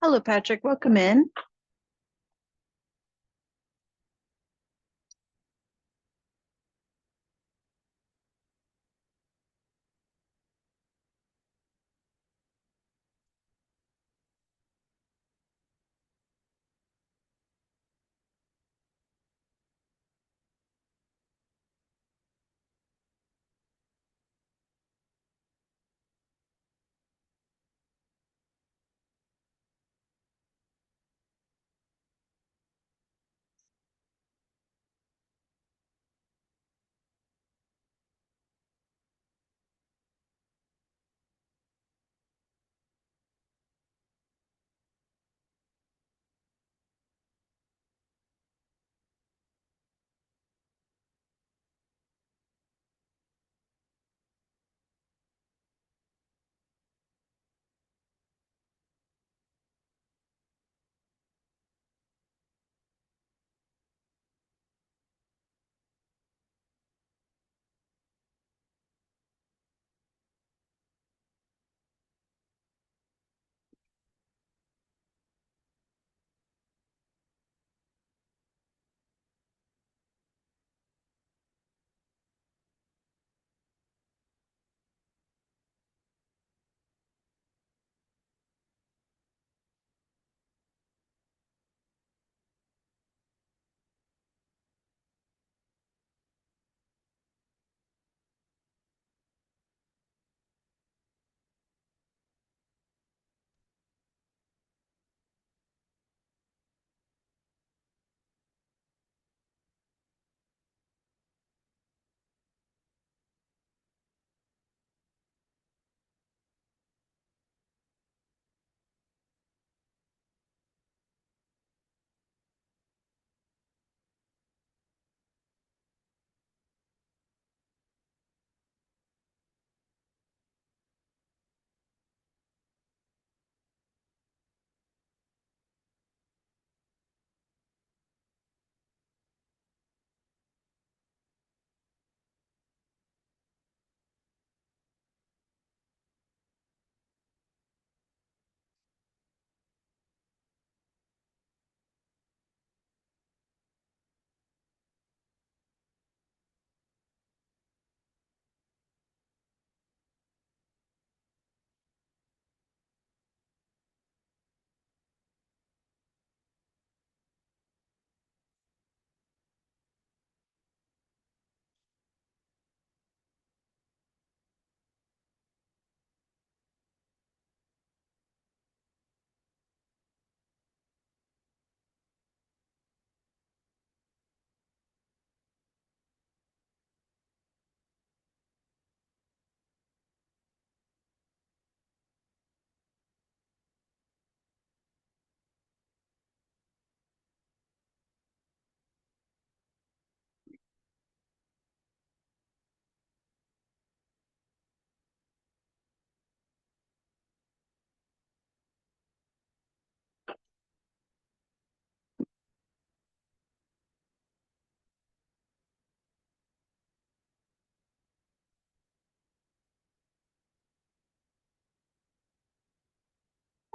Hello, Patrick. Welcome in.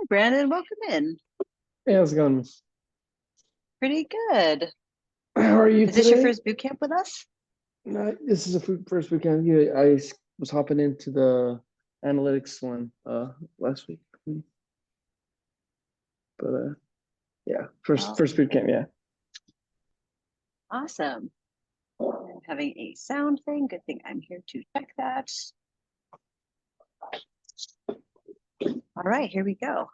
Hi, Brandon. Welcome in. Hey, how's it going? Pretty good. How are you Is this your today? first boot camp with us? No, this is a first weekend. Yeah, was hopping into the analytics one last week, but yeah, first Well, first boot camp. Yeah. awesome. I'm having a sound thing. Good thing I'm here to check that. All right, here we go.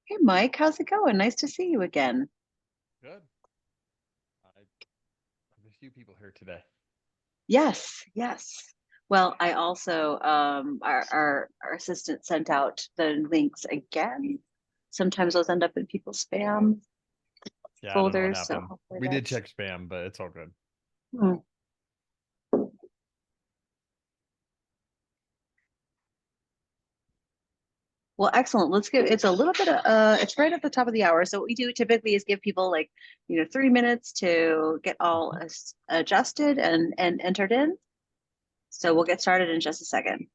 Hey, Mike, how's it going? Nice to see you again. Good. I have a few people here today. Yes, yes. Well, I also our assistant sent out the links again. Sometimes those end up in people's spam Yeah, I don't know what folders, so happened. hopefully We did that's check spam, but it's all good. Hmm. Well, excellent. Let's give it's a little bit of it's right at the top of the hour. So what we do typically is give people like, 3 minutes to get all adjusted and entered in. So we'll get started in just a second.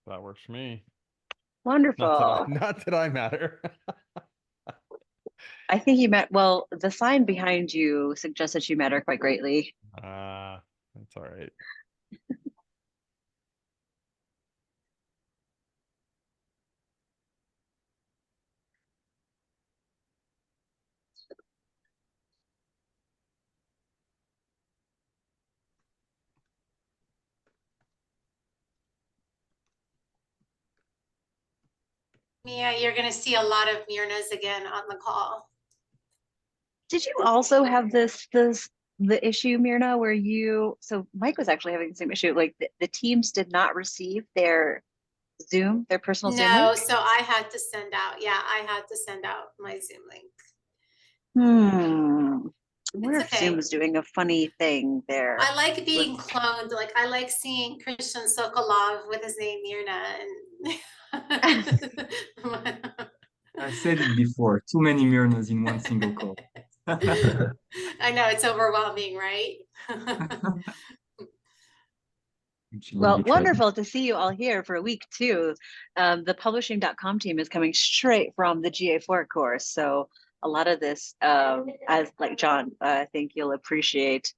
That works for me. Wonderful. Not that I matter. I think you met well, the sign behind you suggests that you matter quite greatly. That's all right. Mia, you're going to see a lot of Mirnas again on the call. Did you also have the issue, Mirna, where so Mike was actually having the same issue, like the teams did not receive their personal Zoom No, link? so I had to send out, I had to send out my Zoom link. I wonder if Zoom is doing a funny thing there. I like being cloned. Like I like seeing Christian Sokolov with his name Mirna. And I said it before, too many Mirnas in one single call. I know, it's overwhelming, right? Well, wonderful to see you all here for week 2. The publishing.com team is coming straight from the GA4 course. So a lot of this, as like John, I think you'll appreciate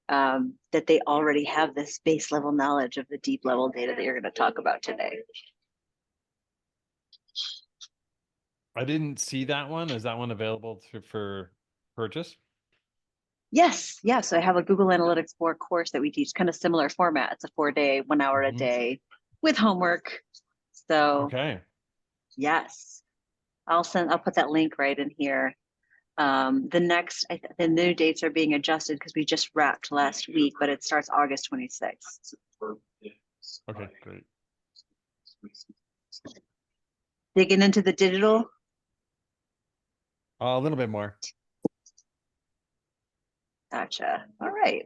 that they already have this base level knowledge of the deep level data that you're going to talk about today. I didn't see that one. Is that one available for purchase? Yes. So I have a Google Analytics 4 course that we teach, kind of similar format. It's a 4-day, 1 hour a day with homework. So okay. Yes, I'll put that link right in here. The new dates are being adjusted because we just wrapped last week, but it starts August 26th. Okay, great. Digging into the digital. A little bit more. Gotcha. All right.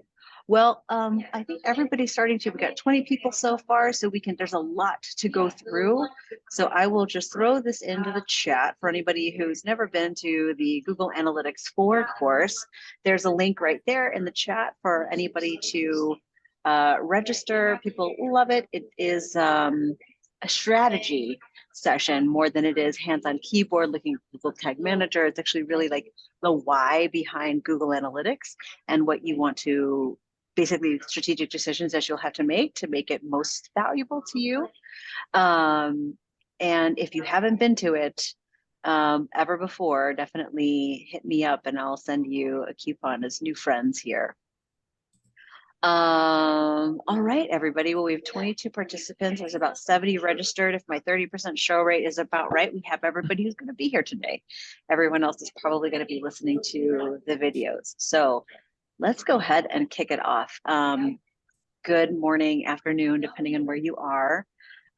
Well, I think everybody's starting to, we got 20 people so far, so there's a lot to go through. So I will just throw this into the chat for anybody who's never been to the Google Analytics 4 course. There's a link right there in the chat for anybody to register. People love it. It is a strategy session more than it is hands-on keyboard looking at Google Tag Manager. It's actually really like the why behind Google Analytics and what you want to basically strategic decisions that you'll have to make it most valuable to you. And if you haven't been to it ever before, definitely hit me up and I'll send you a coupon as new friends here. All right, everybody. Well, we have 22 participants. There's about 70 registered. If my 30% show rate is about right, we have everybody who's going to be here today. Everyone else is probably going to be listening to the videos. So let's go ahead and kick it off. Good morning, afternoon, depending on where you are.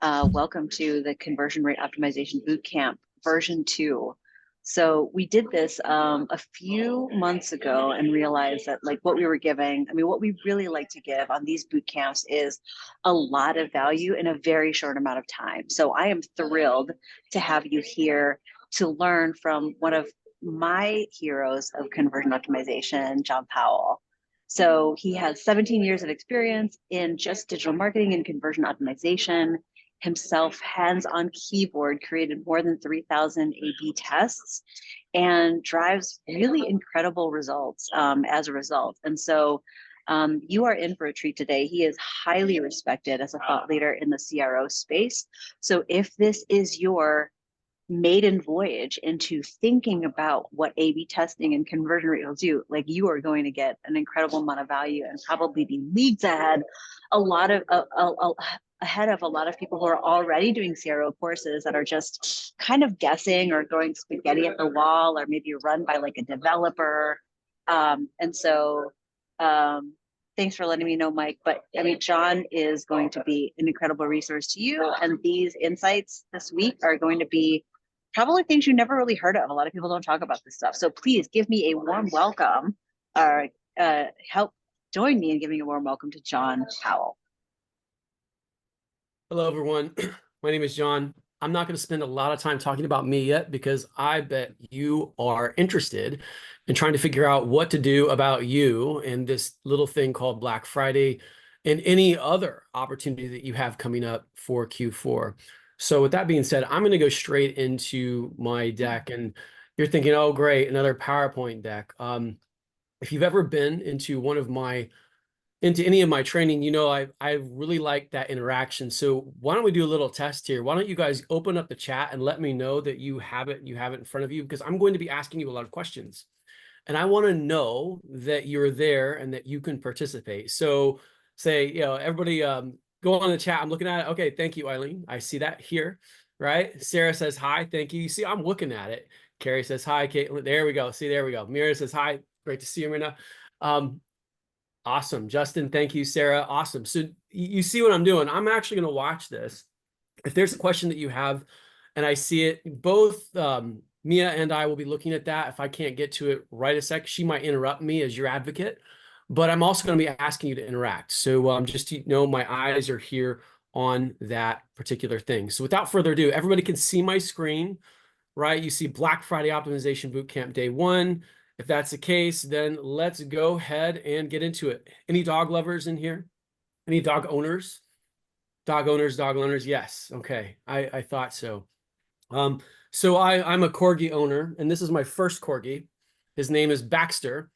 Welcome to the Conversion Rate Optimization Bootcamp version 2. So we did this a few months ago and realized that like what we were giving, what we really like to give on these boot camps is a lot of value in a very short amount of time. So I am thrilled to have you here to learn from one of my heroes of conversion optimization, John Powell. So he has 17 years of experience in just digital marketing and conversion optimization. Himself, hands-on keyboard, created more than 3,000 A/B tests and drives really incredible results as a result. And so you are in for a treat today. He is highly respected as a thought leader in the CRO space. So if this is your maiden voyage into thinking about what A/B testing and conversion rate will do, like you are going to get an incredible amount of value and probably be leagues ahead ahead of a lot of people who are already doing CRO courses that are just kind of guessing or throwing spaghetti at the wall, or maybe run by like a developer. And so thanks for letting me know, Mike. But John is going to be an incredible resource to you. And these insights this week are going to be probably things you never really heard of. A lot of people don't talk about this stuff. So please give me a warm welcome, or help join me in giving a warm welcome to John Powell. Hello, everyone. My name is John. I'm not going to spend a lot of time talking about me yet because I bet you are interested in trying to figure out what to do about you and this little thing called Black Friday and any other opportunity that you have coming up for Q4. So with that being said, I'm going to go straight into my deck, and you're thinking, oh, great, another PowerPoint deck. If you've ever been into any of my training, you know, I really like that interaction. So why don't we do a little test here? Why don't you guys open up the chat and let me know that you have it in front of you, because I'm going to be asking you a lot of questions. And I want to know that you're there and that you can participate. So say, you know, everybody go on the chat. I'm looking at it. Okay, thank you, Eileen. I see that here, right? Sarah says hi, thank you. You see, I'm looking at it. Carrie says hi, Caitlin. There we go. See, there we go. Mira says hi. Great to see you, Mirna. Awesome. Justin, thank you, Sarah. Awesome. So you see what I'm doing. I'm actually going to watch this. If there's a question that you have and I see it, both Mia and I will be looking at that. If I can't get to it right a sec, she might interrupt me as your advocate, but I'm also going to be asking you to interact. So just to know, my eyes are here on that particular thing. So without further ado, everybody can see my screen, right? You see Black Friday Optimization Bootcamp Day 1. If that's the case, then let's go ahead and get into it. Any dog lovers in here? Any dog owners? Dog owners, yes. Okay, I thought so. So I'm a Corgi owner, and this is my first Corgi. His name is Baxter,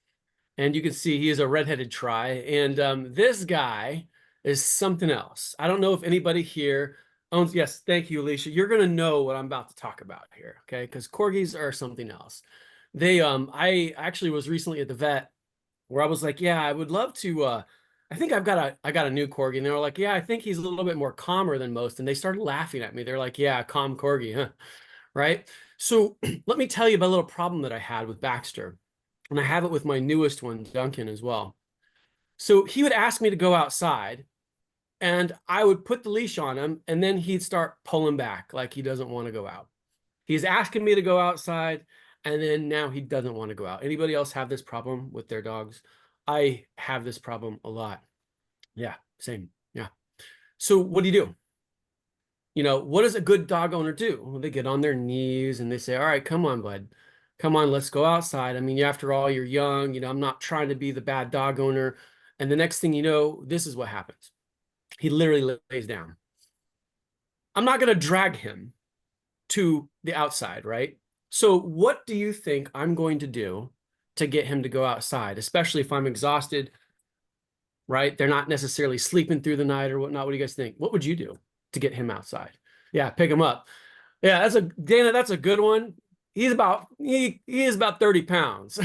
and you can see he is a redheaded tri. And this guy is something else. I don't know if anybody here owns. Yes, thank you, Alicia. You're gonna know what I'm about to talk about here, okay? Because Corgis are something else. I actually was recently at the vet where I was like, yeah, I would love to, I think I got a new Corgi. And they were like, yeah, I think he's a little bit more calmer than most. And they started laughing at me. They're like, yeah, calm Corgi, huh? Right. So let me tell you about a little problem that I had with Baxter. And I have it with my newest one, Duncan, as well. So he would ask me to go outside and I would put the leash on him, and then he'd start pulling back like he doesn't want to go out. He's asking me to go outside, and then now he doesn't want to go out. Anybody else have this problem with their dogs? I have this problem a lot. Yeah, same. Yeah. So what do? You know, what does a good dog owner do? Well, they get on their knees and they say, all right, come on, bud. Come on, let's go outside. I mean, after all, you're young. You know, I'm not trying to be the bad dog owner. And the next thing you know, this is what happens. He literally lays down. I'm not going to drag him to the outside, right? So what do you think I'm going to do to get him to go outside, especially if I'm exhausted, right? They're not necessarily sleeping through the night or whatnot. What do you guys think? What would you do to get him outside? Yeah, pick him up. Yeah, Dana, that's a good one. He is about 30 pounds.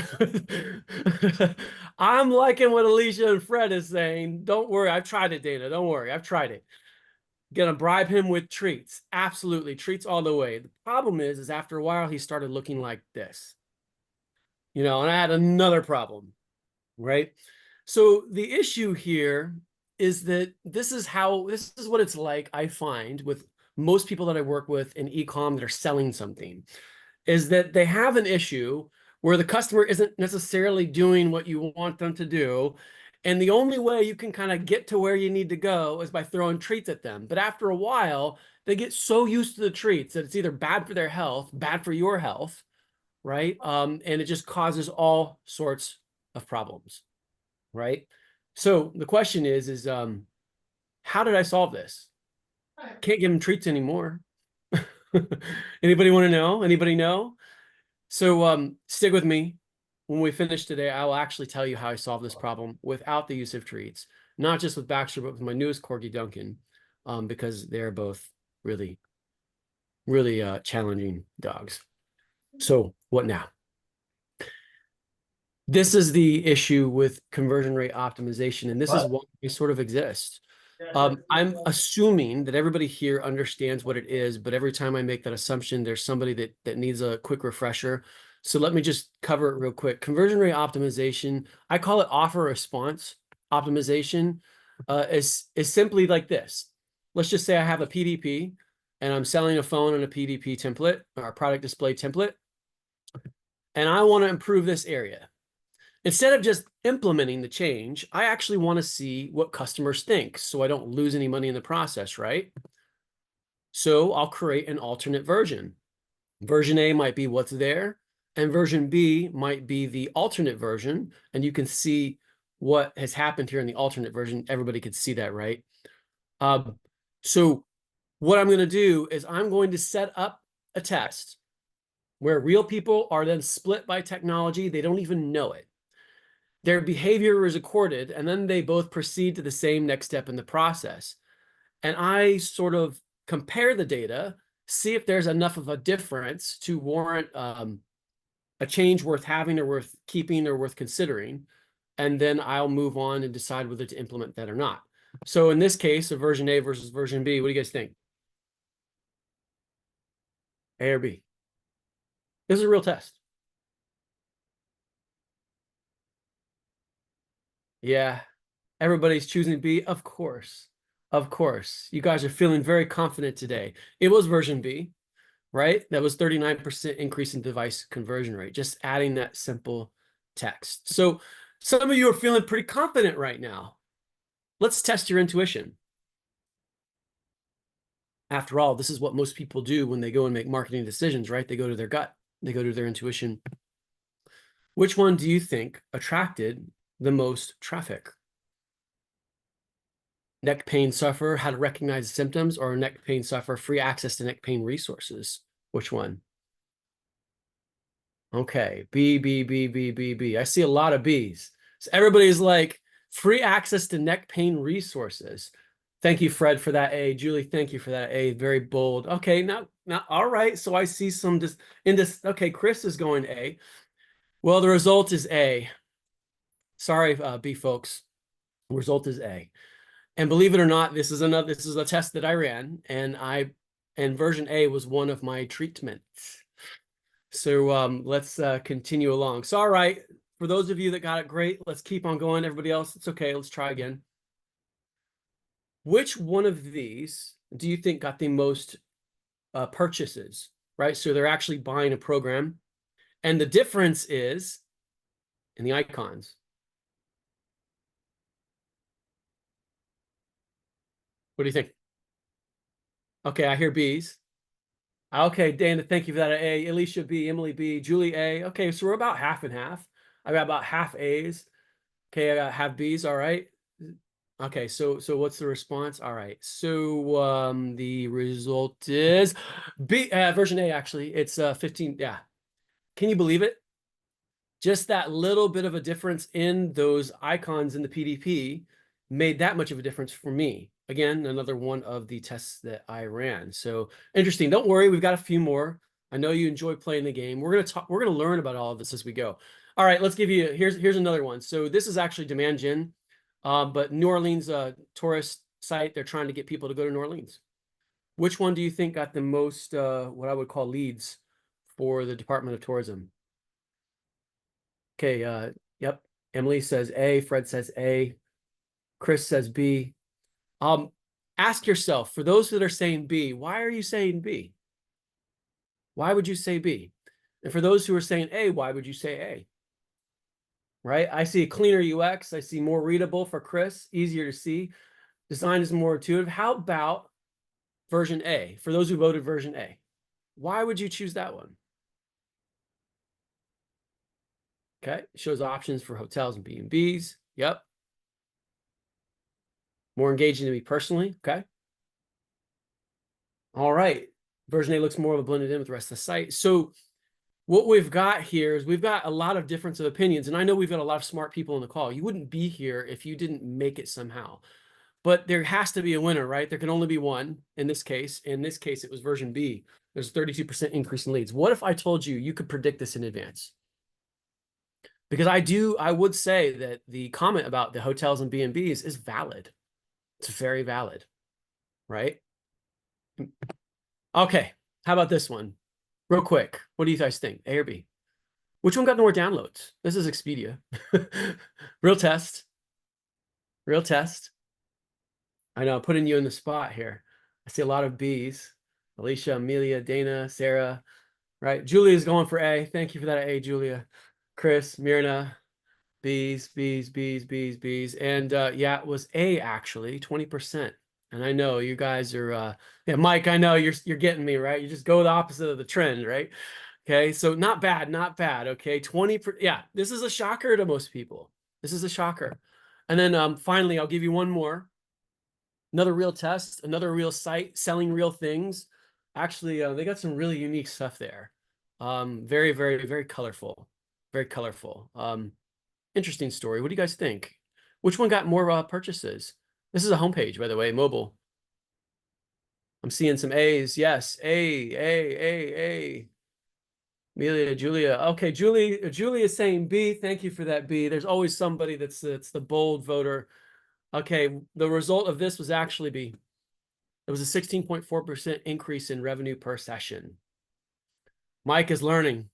I'm liking what Alicia and Fred is saying. Don't worry, I've tried it, Dana. Don't worry, I've tried it. Gonna bribe him with treats. Absolutely, treats all the way. The problem is after a while, he started looking like this. You know, and I had another problem, right? So the issue here is that this is what it's like, I find, with most people that I work with in e-com that are selling something, is that they have an issue where the customer isn't necessarily doing what you want them to do. And the only way you can kind of get to where you need to go is by throwing treats at them. But after a while, they get so used to the treats that it's either bad for their health, bad for your health, right? And it just causes all sorts of problems, right? So the question is how did I solve this? Can't give them treats anymore. Anybody want to know? Anybody know? So stick with me. When we finish today, I will actually tell you how I solved this problem without the use of treats, not just with Baxter, but with my newest Corgi, Duncan, because they're both really, really challenging dogs. So what now? This is the issue with conversion rate optimization, and this is why we sort of exist. I'm assuming that everybody here understands what it is, but every time I make that assumption, there's somebody that needs a quick refresher. So let me just cover it real quick. Conversion rate optimization, I call it offer response optimization, is simply like this. Let's just say I have a PDP and I'm selling a phone on a PDP template or a product display template, and I want to improve this area. Instead of just implementing the change, I actually want to see what customers think so I don't lose any money in the process, right? So I'll create an alternate version. Version A might be what's there, and version B might be the alternate version. And you can see what has happened here in the alternate version. Everybody could see that, right? So what I'm going to do is I'm going to set up a test where real people are then split by technology. They don't even know it. Their behavior is recorded, and then they both proceed to the same next step in the process. And I sort of compare the data, see if there's enough of a difference to warrant a change worth having or worth keeping or worth considering. And then I'll move on and decide whether to implement that or not. So in this case of version A versus version B, what do you guys think? A or B? This is a real test. Yeah, everybody's choosing B, of course. Of course. You guys are feeling very confident today. It was version B, right? That was 39% increase in device conversion rate, just adding that simple text. So some of you are feeling pretty confident right now. Let's test your intuition. After all, this is what most people do when they go and make marketing decisions, right? They go to their gut, they go to their intuition. Which one do you think attracted the most traffic? Neck pain sufferer, how to recognize symptoms, or neck pain sufferer, free access to neck pain resources? Which one? Okay, B, B, B, B, B, B. I see a lot of Bs. So everybody's like, free access to neck pain resources. Thank you, Fred, for that A. Julie, thank you for that A. Very bold. Okay, now, all right. So I see some okay, Chris is going A. Well, the result is A. Sorry, B folks. The result is A. And believe it or not, this is a test that I ran, and version A was one of my treatments. So let's continue along. So all right, for those of you that got it, great. Let's keep on going. Everybody else, it's okay. Let's try again. Which one of these do you think got the most purchases, right? So they're actually buying a program. And the difference is in the icons. What do you think? Okay, I hear B's. Okay, Dana, thank you for that. A, Alicia B, Emily B, Julie A. Okay, so we're about half and half. I got about half A's. Okay, I got half B's. All right. Okay, so what's the response? All right, so the result is B, version A. Actually, it's 15. Yeah, can you believe it? Just that little bit of a difference in those icons in the PDP made that much of a difference for me. Again, another one of the tests that I ran. So interesting. Don't worry, we've got a few more. I know you enjoy playing the game. We're gonna learn about all of this as we go. All right, let's give you here's another one. So this is actually Demand Gen, but New Orleans tourist site. They're trying to get people to go to New Orleans. Which one do you think got the most what I would call leads for the Department of Tourism? Okay, yep. Emily says A, Fred says A, Chris says B. Ask yourself, for those that are saying B, why are you saying B? Why would you say B? And for those who are saying A, why would you say A? Right? I see a cleaner UX. I see more readable for Chris, easier to see. Design is more intuitive. How about version A? For those who voted version A, why would you choose that one? Okay, shows options for hotels and B&Bs. Yep. More engaging to me personally. Okay. All right. Version A looks more of a blended in with the rest of the site. So what we've got here is we've got a lot of difference of opinions. And I know we've got a lot of smart people on the call. You wouldn't be here if you didn't make it somehow. But there has to be a winner, right? There can only be one in this case. In this case, it was version B. There's a 32% increase in leads. What if I told you you could predict this in advance? Because I would say that the comment about the hotels and B&Bs is valid. It's very valid, right? Okay, how about this one? Real quick, what do you guys think? A or B? Which one got more downloads? This is Expedia. Real test. Real test. I know, I'm putting you in the spot here. I see a lot of Bs. Alicia, Amelia, Dana, Sarah, right? Julia's going for A. Thank you for that A, Julia. Chris, Myrna, Bs, Bs, Bs, Bs, Bs. And yeah, it was A actually, 20%. And I know you guys are, yeah, Mike, I know you're getting me, right? You just go the opposite of the trend, right? Okay, so not bad, not bad. Okay, 20, yeah, this is a shocker to most people. This is a shocker. And then finally, I'll give you one more. Another real test, another real site selling real things. Actually, they got some really unique stuff there. Very, very, very colorful. Very colorful. Interesting story. What do you guys think? Which one got more purchases? This is a homepage, by the way, mobile. I'm seeing some A's. Yes, A. Amelia, Julia. Okay, Julie is saying B. Thank you for that, B. There's always somebody that's the bold voter. Okay, the result of this was actually B. It was a 16.4% increase in revenue per session. Mike is learning.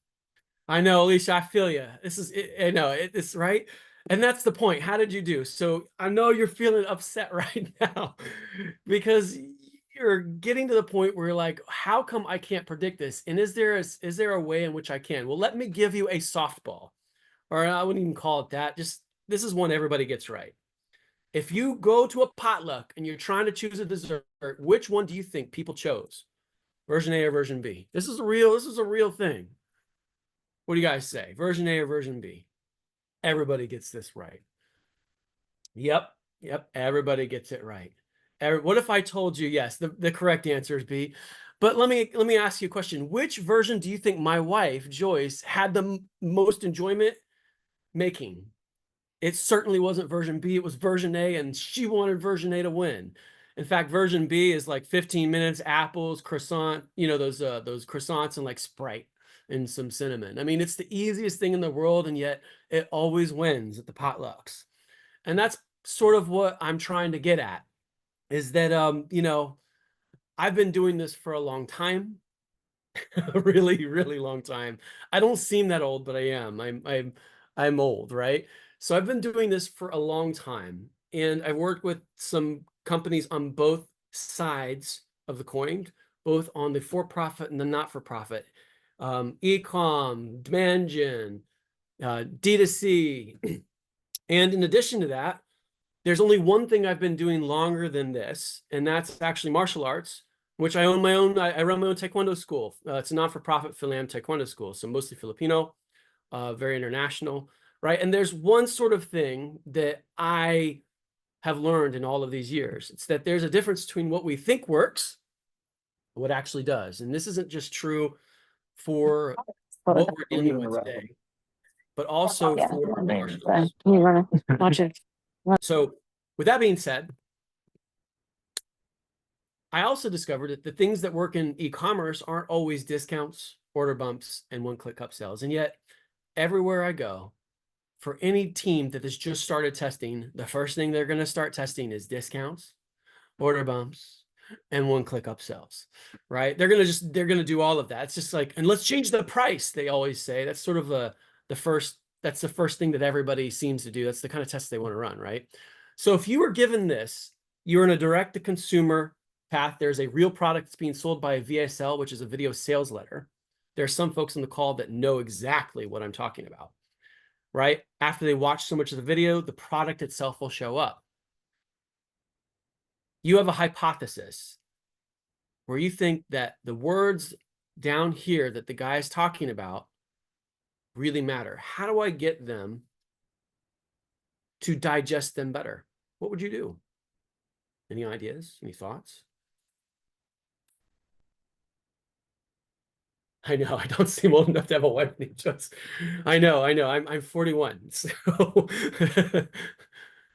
I know, Alicia, I feel you. This is, I know, it's right. And that's the point. How did you do? So I know you're feeling upset right now because you're getting to the point where you're like, how come I can't predict this? And is there a way in which I can? Well, let me give you a softball, or I wouldn't even call it that. Just, this is one everybody gets right. If you go to a potluck and you're trying to choose a dessert, which one do you think people chose? Version A or version B? This is a real thing. What do you guys say? Version A or version B? Everybody gets this right. Yep. Everybody gets it right. What if I told you, yes, the correct answer is B? But let me ask you a question. Which version do you think my wife, Joyce, had the most enjoyment making? It certainly wasn't version B. It was version A, and she wanted version A to win. In fact, version B is like 15 minutes, apples, croissant, those croissants and like Sprite and some cinnamon. I mean, it's the easiest thing in the world, and yet it always wins at the potlucks. And that's sort of what I'm trying to get at, is that, I've been doing this for a long time, a really, really long time. I don't seem that old, but I am. I'm old, right? So I've been doing this for a long time, and I've worked with some companies on both sides of the coin, both on the for-profit and the not-for-profit, e-com, demand gen, D2C. And in addition to that, there's only one thing I've been doing longer than this, and that's actually martial arts, which I own my own. I run my own Taekwondo school. It's a not-for-profit Philam Taekwondo school, so mostly Filipino, very international, right? And there's one sort of thing that I have learned in all of these years. It's that there's a difference between what we think works and what actually does. And this isn't just true for what we're dealing with today, but also for martial arts. You want to watch it? So with that being said, I also discovered that the things that work in e-commerce aren't always discounts, order bumps, and one-click upsells. And yet, everywhere I go, for any team that has just started testing, the first thing they're going to start testing is discounts, order bumps, and one-click upsells, right? They're going to do all of that. It's just like, and let's change the price, they always say. That's sort of the first thing that everybody seems to do. That's the kind of test they want to run, right? So if you were given this, you're in a direct-to-consumer path. There's a real product that's being sold by a VSL, which is a video sales letter. There are some folks on the call that know exactly what I'm talking about, right? After they watch so much of the video, the product itself will show up. You have a hypothesis where you think that the words down here that the guy is talking about really matter. How do I get them to digest them better? What would you do? Any ideas? Any thoughts? I know I don't seem old enough to have a wife named Joyce. I know. I'm 41. So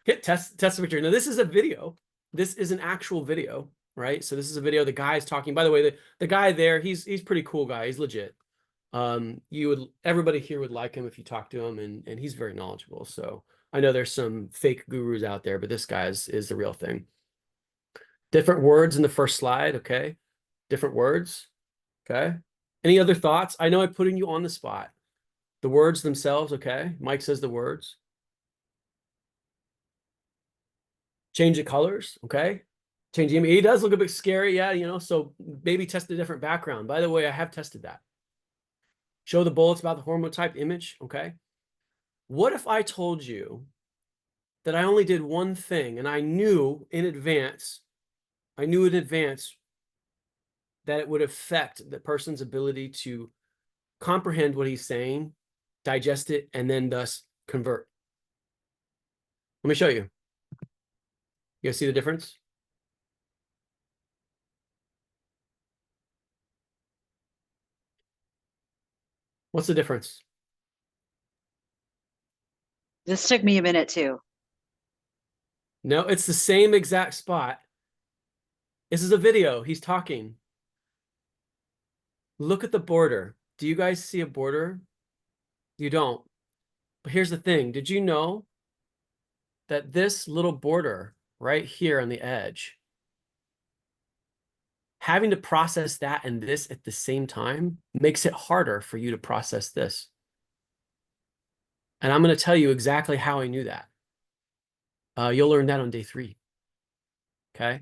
hit test picture. Now this is a video. This is an actual video, right? So this is a video. The guy is talking. By the way, the guy there, he's pretty cool guy. He's legit. Everybody here would like him if you talk to him, and he's very knowledgeable. So I know there's some fake gurus out there, but this guy is the real thing. Different words in the first slide, okay? Different words, okay? Any other thoughts? I know I'm putting you on the spot. The words themselves, okay? Mike says the words. Change the colors, okay? Change the image. He does look a bit scary, yeah, so maybe test a different background. By the way, I have tested that. Show the bullets about the hormone type image, okay? What if I told you that I only did one thing and I knew in advance I knew in advance that it would affect the person's ability to comprehend what he's saying, digest it, and then thus convert. Let me show you. You guys see the difference? What's the difference? This took me a minute too. No, it's the same exact spot. This is a video. He's talking. Look at the border. Do you guys see a border? You don't. But here's the thing. Did you know that this little border right here on the edge, having to process that and this at the same time makes it harder for you to process this? And I'm going to tell you exactly how I knew that. You'll learn that on day 3. Okay.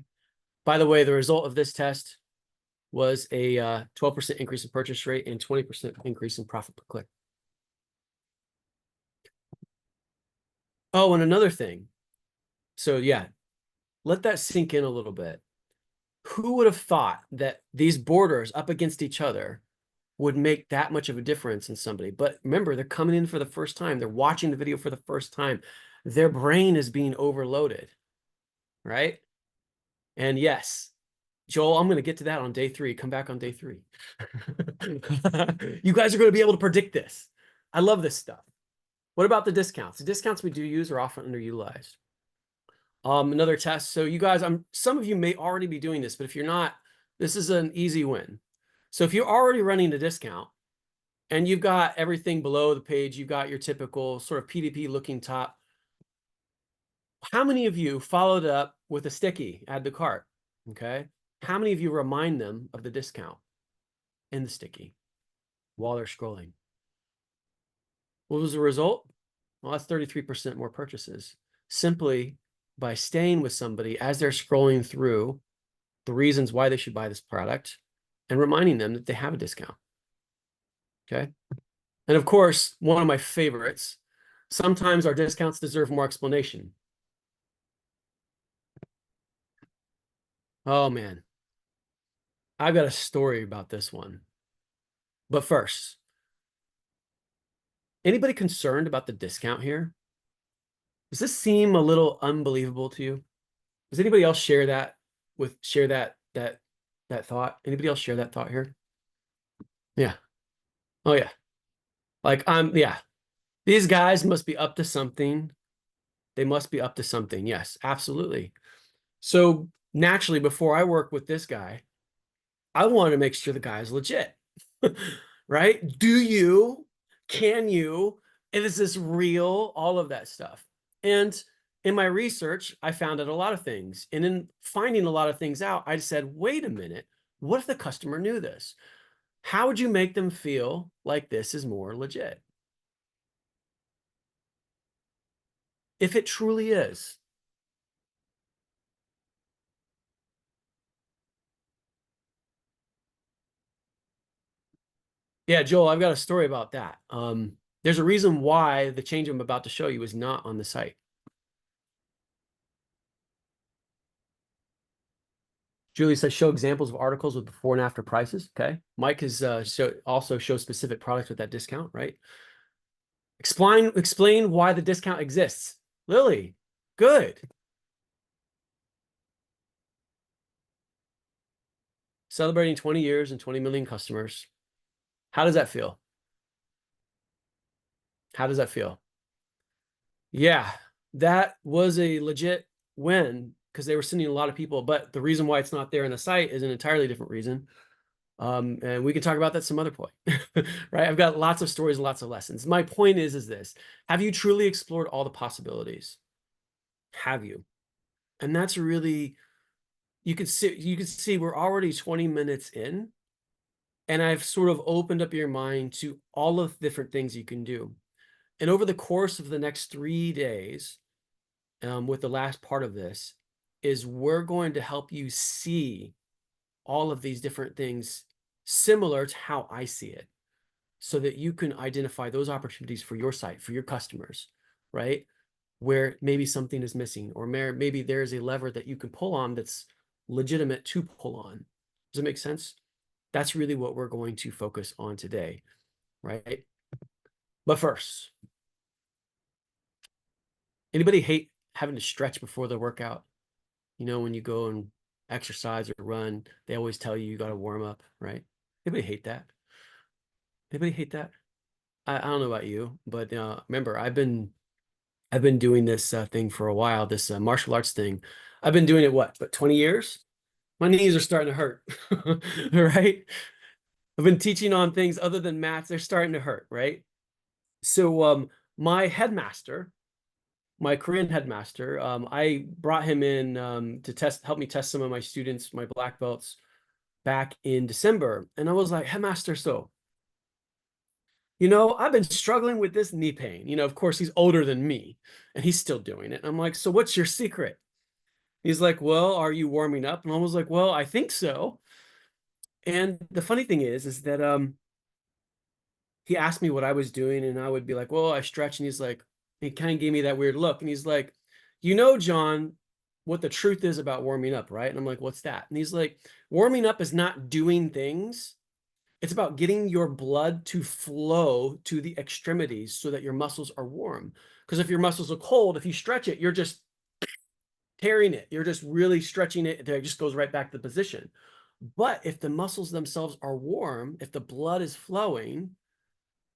By the way, the result of this test was a 12% increase in purchase rate and 20% increase in profit per click. Oh, and another thing. So yeah, let that sink in a little bit. Who would have thought that these borders up against each other would make that much of a difference in somebody? But remember, they're coming in for the first time. They're watching the video for the first time. Their brain is being overloaded, right? And yes, Joel, I'm going to get to that on day 3. Come back on day 3. You guys are going to be able to predict this. I love this stuff. What about the discounts? The discounts we do use are often underutilized. Another test. So you guys, some of you may already be doing this, but if you're not, this is an easy win. So if you're already running a discount and you've got everything below the page, you've got your typical sort of PDP looking top. How many of you followed up with a sticky, add to cart? Okay. How many of you remind them of the discount in the sticky while they're scrolling? What was the result? Well, that's 33% more purchases, simply by staying with somebody as they're scrolling through the reasons why they should buy this product and reminding them that they have a discount. Okay. And of course, one of my favorites, sometimes our discounts deserve more explanation. Oh man, I've got a story about this one. But first, anybody concerned about the discount here? Does this seem a little unbelievable to you? Does anybody else share that thought? Anybody else share that thought here? Yeah. Oh yeah. Like yeah. These guys must be up to something. They must be up to something. Yes, absolutely. So naturally, before I work with this guy, I want to make sure the guy is legit. Right? Can you, is this real? All of that stuff. And in my research, I found out a lot of things. And in finding a lot of things out, I said, wait a minute, what if the customer knew this? How would you make them feel like this is more legit? If it truly is. Yeah, Joel, I've got a story about that. There's a reason why the change I'm about to show you is not on the site. Julie says, show examples of articles with before and after prices. Okay. Mike has also show specific products with that discount, right? Explain why the discount exists. Lily, good. Celebrating 20 years and 20 million customers. How does that feel? How does that feel? Yeah, that was a legit win because they were sending a lot of people, but the reason why it's not there on the site is an entirely different reason. And we can talk about that some other point, right? I've got lots of stories and lots of lessons. My point is this: have you truly explored all the possibilities? Have you? And that's really, you can see we're already 20 minutes in, and I've sort of opened up your mind to all of the different things you can do. And over the course of the next 3 days, with the last part of this, is we're going to help you see all of these different things similar to how I see it, so that you can identify those opportunities for your site, for your customers, right? Where maybe something is missing, or maybe there's a lever that you can pull on that's legitimate to pull on. Does it make sense? That's really what we're going to focus on today, right? But first, anybody hate having to stretch before the workout? You know, when you go and exercise or run, they always tell you got to warm up, right? Anybody hate that? Anybody hate that? I don't know about you, but remember, I've been doing this thing for a while, this martial arts thing. I've been doing it, but 20 years? My knees are starting to hurt, right? I've been teaching on things other than mats. They're starting to hurt, right? So my headmaster, my Korean headmaster, I brought him in to help me test some of my students, my black belts, back in December. And I was like, headmaster, so, you know, I've been struggling with this knee pain. You know, of course, he's older than me and he's still doing it. And I'm like, so what's your secret? He's like, well, are you warming up? And I was like, well, I think so. And the funny thing is that he asked me what I was doing, and I would be like, well, I stretch. And he's like, he kind of gave me that weird look. And he's like, you know, John, what the truth is about warming up, right? And I'm like, what's that? And he's like, warming up is not doing things. It's about getting your blood to flow to the extremities so that your muscles are warm. Because if your muscles are cold, if you stretch it, you're just tearing it. You're just really stretching it. It just goes right back to the position. But if the muscles themselves are warm, if the blood is flowing,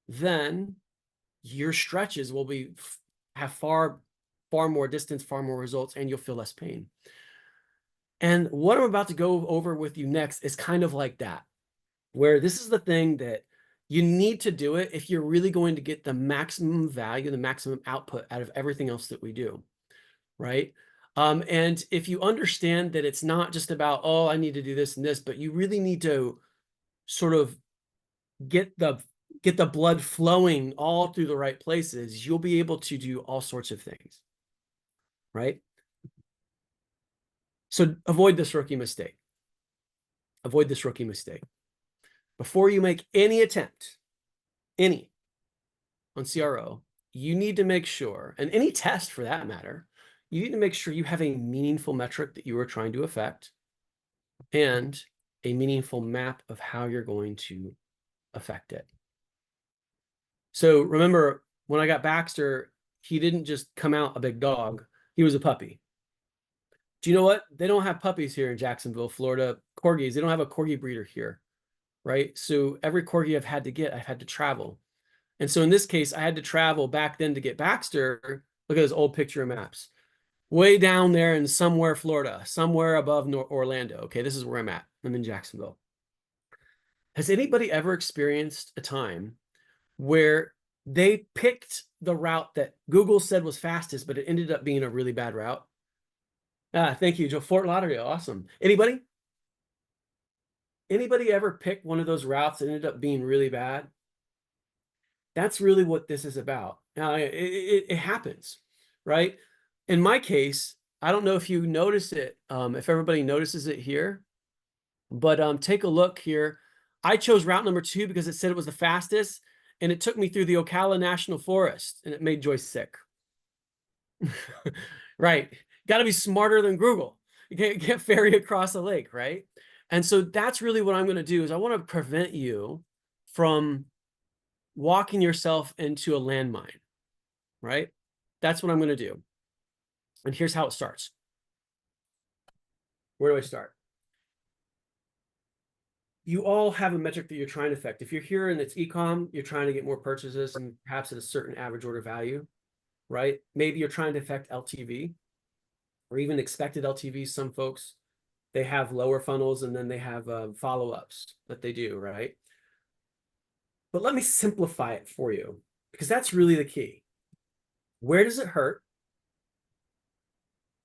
then your stretches will have far more distance, far more results, and you'll feel less pain. And what I'm about to go over with you next is kind of like that, where this is the thing that you need to do it if you're really going to get the maximum value, the maximum output out of everything else that we do, right? And if you understand that it's not just about, oh, I need to do this and this, but you really need to sort of get the blood flowing all through the right places, you'll be able to do all sorts of things, right? So avoid this rookie mistake. Avoid this rookie mistake. Before you make any attempt, on CRO, you need to make sure, and any test for that matter, you need to make sure you have a meaningful metric that you are trying to affect and a meaningful map of how you're going to affect it. So remember, when I got Baxter, he didn't just come out a big dog. He was a puppy. Do you know what? They don't have puppies here in Jacksonville, Florida. Corgis, they don't have a Corgi breeder here, right? So every Corgi I've had to travel. And so in this case, I had to travel back then to get Baxter. Look at this old picture of maps. Way down there in somewhere Florida, somewhere above Orlando. Okay, this is where I'm at. I'm in Jacksonville. Has anybody ever experienced a time where they picked the route that Google said was fastest, but it ended up being a really bad route? Thank you, Joe. Fort Lauderdale, awesome. Anybody ever pick one of those routes that ended up being really bad? That's really what this is about. It happens, right? In my case, I don't know if you notice it, if everybody notices it here, but take a look here. I chose route number 2 because it said it was the fastest, and it took me through the Ocala National Forest, and it made Joyce sick. Right. Got to be smarter than Google. You can't ferry across a lake, right? And so that's really what I'm going to do is I want to prevent you from walking yourself into a landmine, right? That's what I'm going to do. And here's how it starts. Where do I start? You all have a metric that you're trying to affect. If you're here and it's ecom, you're trying to get more purchases and perhaps at a certain average order value, right? Maybe you're trying to affect LTV or even expected LTV. Some folks, they have lower funnels and then they have follow-ups that they do, right? But let me simplify it for you because that's really the key. Where does it hurt?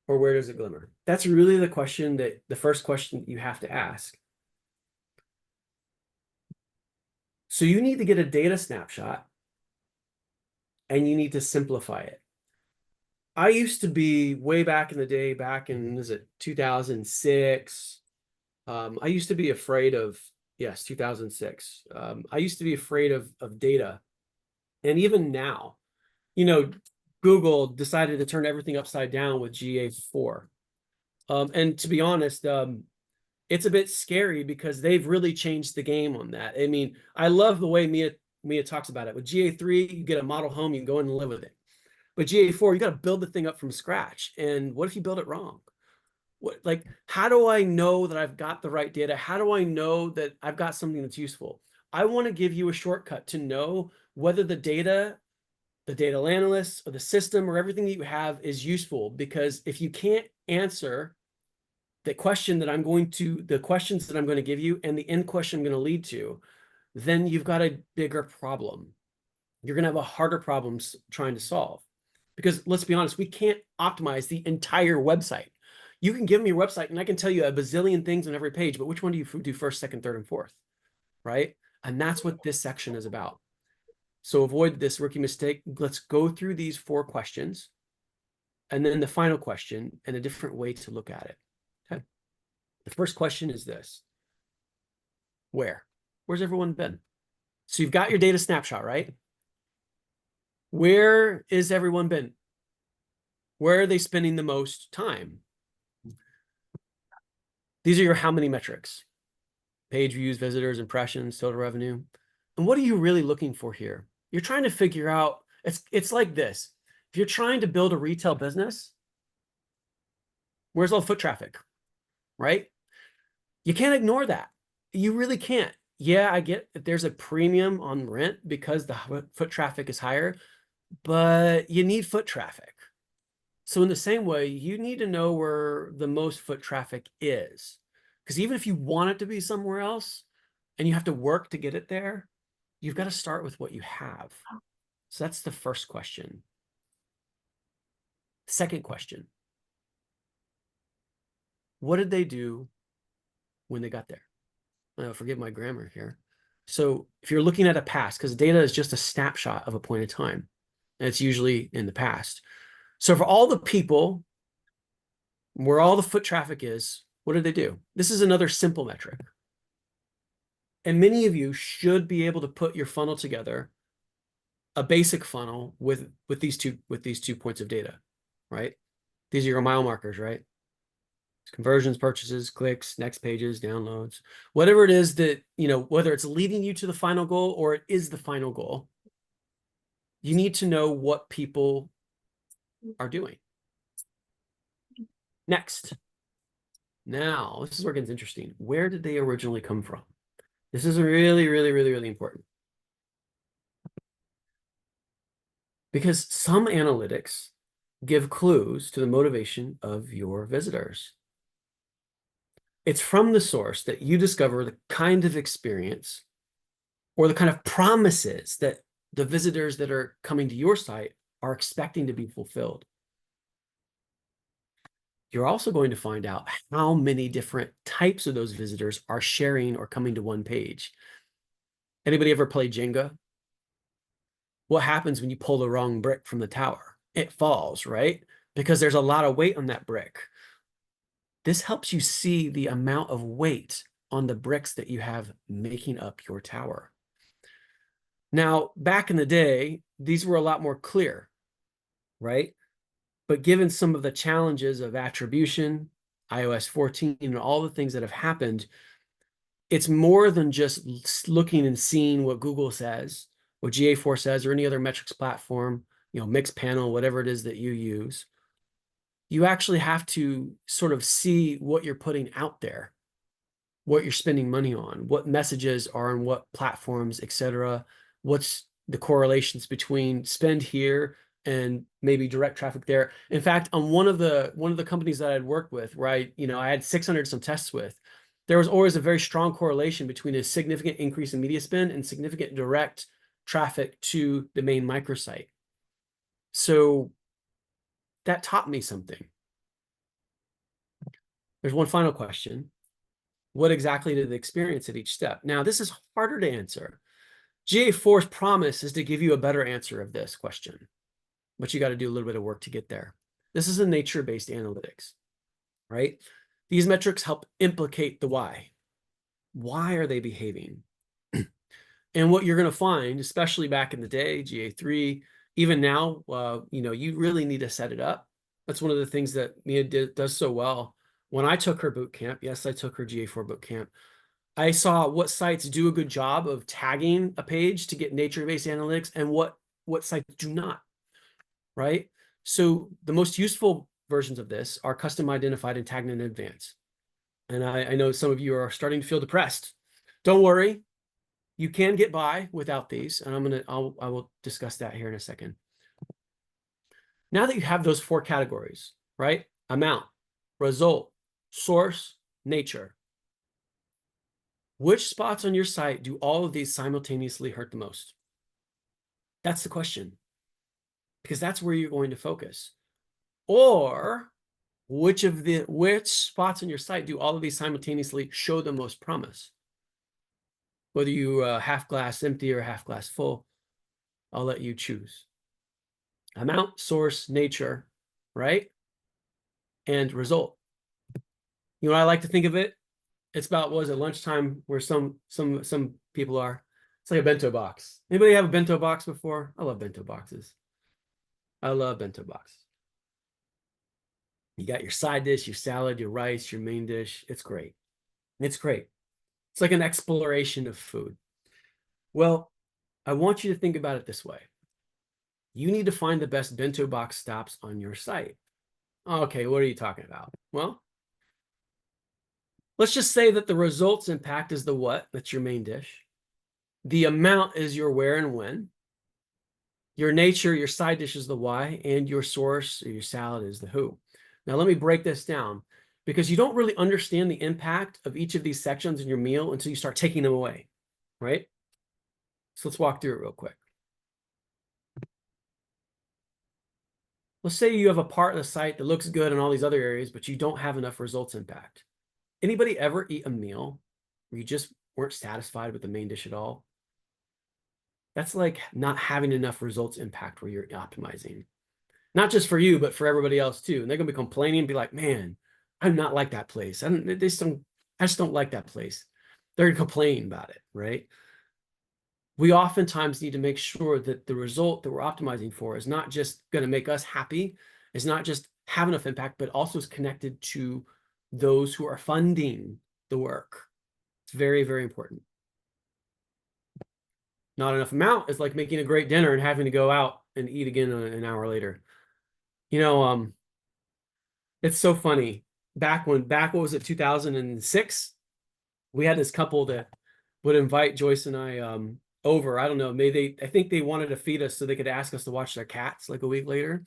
Or where does it glimmer? That's really the question the first question you have to ask. So you need to get a data snapshot and you need to simplify it. I used to be way back in the day, back in, is it 2006? I used to be afraid of, yes, 2006. I used to be afraid of data. And even now, you know, Google decided to turn everything upside down with GA4. And to be honest, it's a bit scary because they've really changed the game on that. I mean, I love the way Mia talks about it. With GA3, you get a model home, you can go in and live with it. But GA4, you got to build the thing up from scratch. And what if you build it wrong? Like, how do I know that I've got the right data? How do I know that I've got something that's useful? I want to give you a shortcut to know whether the data analyst or the system or everything that you have is useful. Because if you can't answer the questions that I'm going to give you and the end question I'm going to lead to, then you've got a bigger problem. You're going to have a harder problem trying to solve. Because let's be honest, we can't optimize the entire website. You can give me a website and I can tell you a bazillion things on every page, but which one do you do first, second, third, and fourth, right? And that's what this section is about. So avoid this rookie mistake. Let's go through these 4 questions and then the final question and a different way to look at it. Okay. The first question is this. Where's everyone been? So you've got your data snapshot, right? Where is everyone been? Where are they spending the most time? These are your how many metrics: page views, visitors, impressions, total revenue. And what are you really looking for here? You're trying to figure out, it's like this. If you're trying to build a retail business, where's all foot traffic, right? You can't ignore that. You really can't. Yeah, I get that there's a premium on rent because the foot traffic is higher, but you need foot traffic. So in the same way, you need to know where the most foot traffic is. Because even if you want it to be somewhere else and you have to work to get it there, you've got to start with what you have. So that's the first question. Second question. What did they do when they got there? Forgive my grammar here. So if you're looking at a past, because data is just a snapshot of a point in time, and it's usually in the past. So for all the people where all the foot traffic is, what did they do? This is another simple metric. And many of you should be able to put your funnel together, a basic funnel with these two points of data, right? These are your mile markers, right? Conversions, purchases, clicks, next pages, downloads, whatever it is that, whether it's leading you to the final goal or it is the final goal, you need to know what people are doing. Next. Now, this is where it gets interesting. Where did they originally come from? This is really, really, really, really important. Because some analytics give clues to the motivation of your visitors. It's from the source that you discover the kind of experience or the kind of promises that the visitors that are coming to your site are expecting to be fulfilled. You're also going to find out how many different types of those visitors are sharing or coming to one page. Anybody ever play Jenga? What happens when you pull the wrong brick from the tower? It falls, right? Because there's a lot of weight on that brick. This helps you see the amount of weight on the bricks that you have making up your tower. Now, back in the day, these were a lot more clear, right? But given some of the challenges of attribution, iOS 14, and all the things that have happened, it's more than just looking and seeing what Google says, what GA4 says, or any other metrics platform, Mixpanel, whatever it is that you use. You actually have to sort of see what you're putting out there, what you're spending money on, what messages are on what platforms, etc. What's the correlations between spend here and maybe direct traffic there. In fact, on one of the companies that I'd worked with, where I had 600 some tests with, there was always a very strong correlation between a significant increase in media spend and significant direct traffic to the main microsite. So that taught me something. There's one final question. What exactly did they experience at each step? Now, this is harder to answer. GA4's promise is to give you a better answer of this question, but you got to do a little bit of work to get there. This is a nature-based analytics, right? These metrics help implicate the why. Why are they behaving? And what you're going to find, especially back in the day, GA3, even now, you really need to set it up. That's one of the things that Mia does so well when I took her boot camp, yes, I took her GA4 boot camp, I saw what sites do a good job of tagging a page to get nature-based analytics and what sites do not, right? So the most useful versions of this are custom identified and tagged in advance. And I know some of you are starting to feel depressed. Don't worry, you can get by without these, and I will discuss that here in a second. Now that you have those 4 categories, right? Amount, result, source, nature. Which spots on your site do all of these simultaneously hurt the most? That's the question, because that's where you're going to focus. Or which spots on your site do all of these simultaneously show the most promise? Whether you half glass empty or half glass full, I'll let you choose. Amount, source, nature, right? And result. You know, I like to think of it. It's about, what is it, lunchtime where some people are. It's like a bento box. Anybody have a bento box before? I love bento boxes. I love bento boxes. You got your side dish, your salad, your rice, your main dish. It's great. It's great. It's like an exploration of food. Well, I want you to think about it this way. You need to find the best bento box stops on your site. Okay, what are you talking about? Well, let's just say that the results impact is the what, that's your main dish. The amount is your where and when. Your nature, your side dish is the why, and your source, or your salad, is the who. Now, let me break this down, because you don't really understand the impact of each of these sections in your meal until you start taking them away, right? So let's walk through it real quick. Let's say you have a part of the site that looks good in all these other areas, but you don't have enough results impact. Anybody ever eat a meal where you just weren't satisfied with the main dish at all? That's like not having enough results impact where you're optimizing. Not just for you, but for everybody else too. And they're gonna be complaining and be like, man, I'm not like that place. I just don't like that place. They're gonna complain about it, right? We oftentimes need to make sure that the result that we're optimizing for is not just going to make us happy, is not just have enough impact, but also is connected to those who are funding the work. It's very, very important. Not enough amount is like making a great dinner and having to go out and eat again an hour later. You know, it's so funny. Back what was it, 2006? We had this couple that would invite Joyce and I over. I don't know, I think they wanted to feed us so they could ask us to watch their cats like a week later.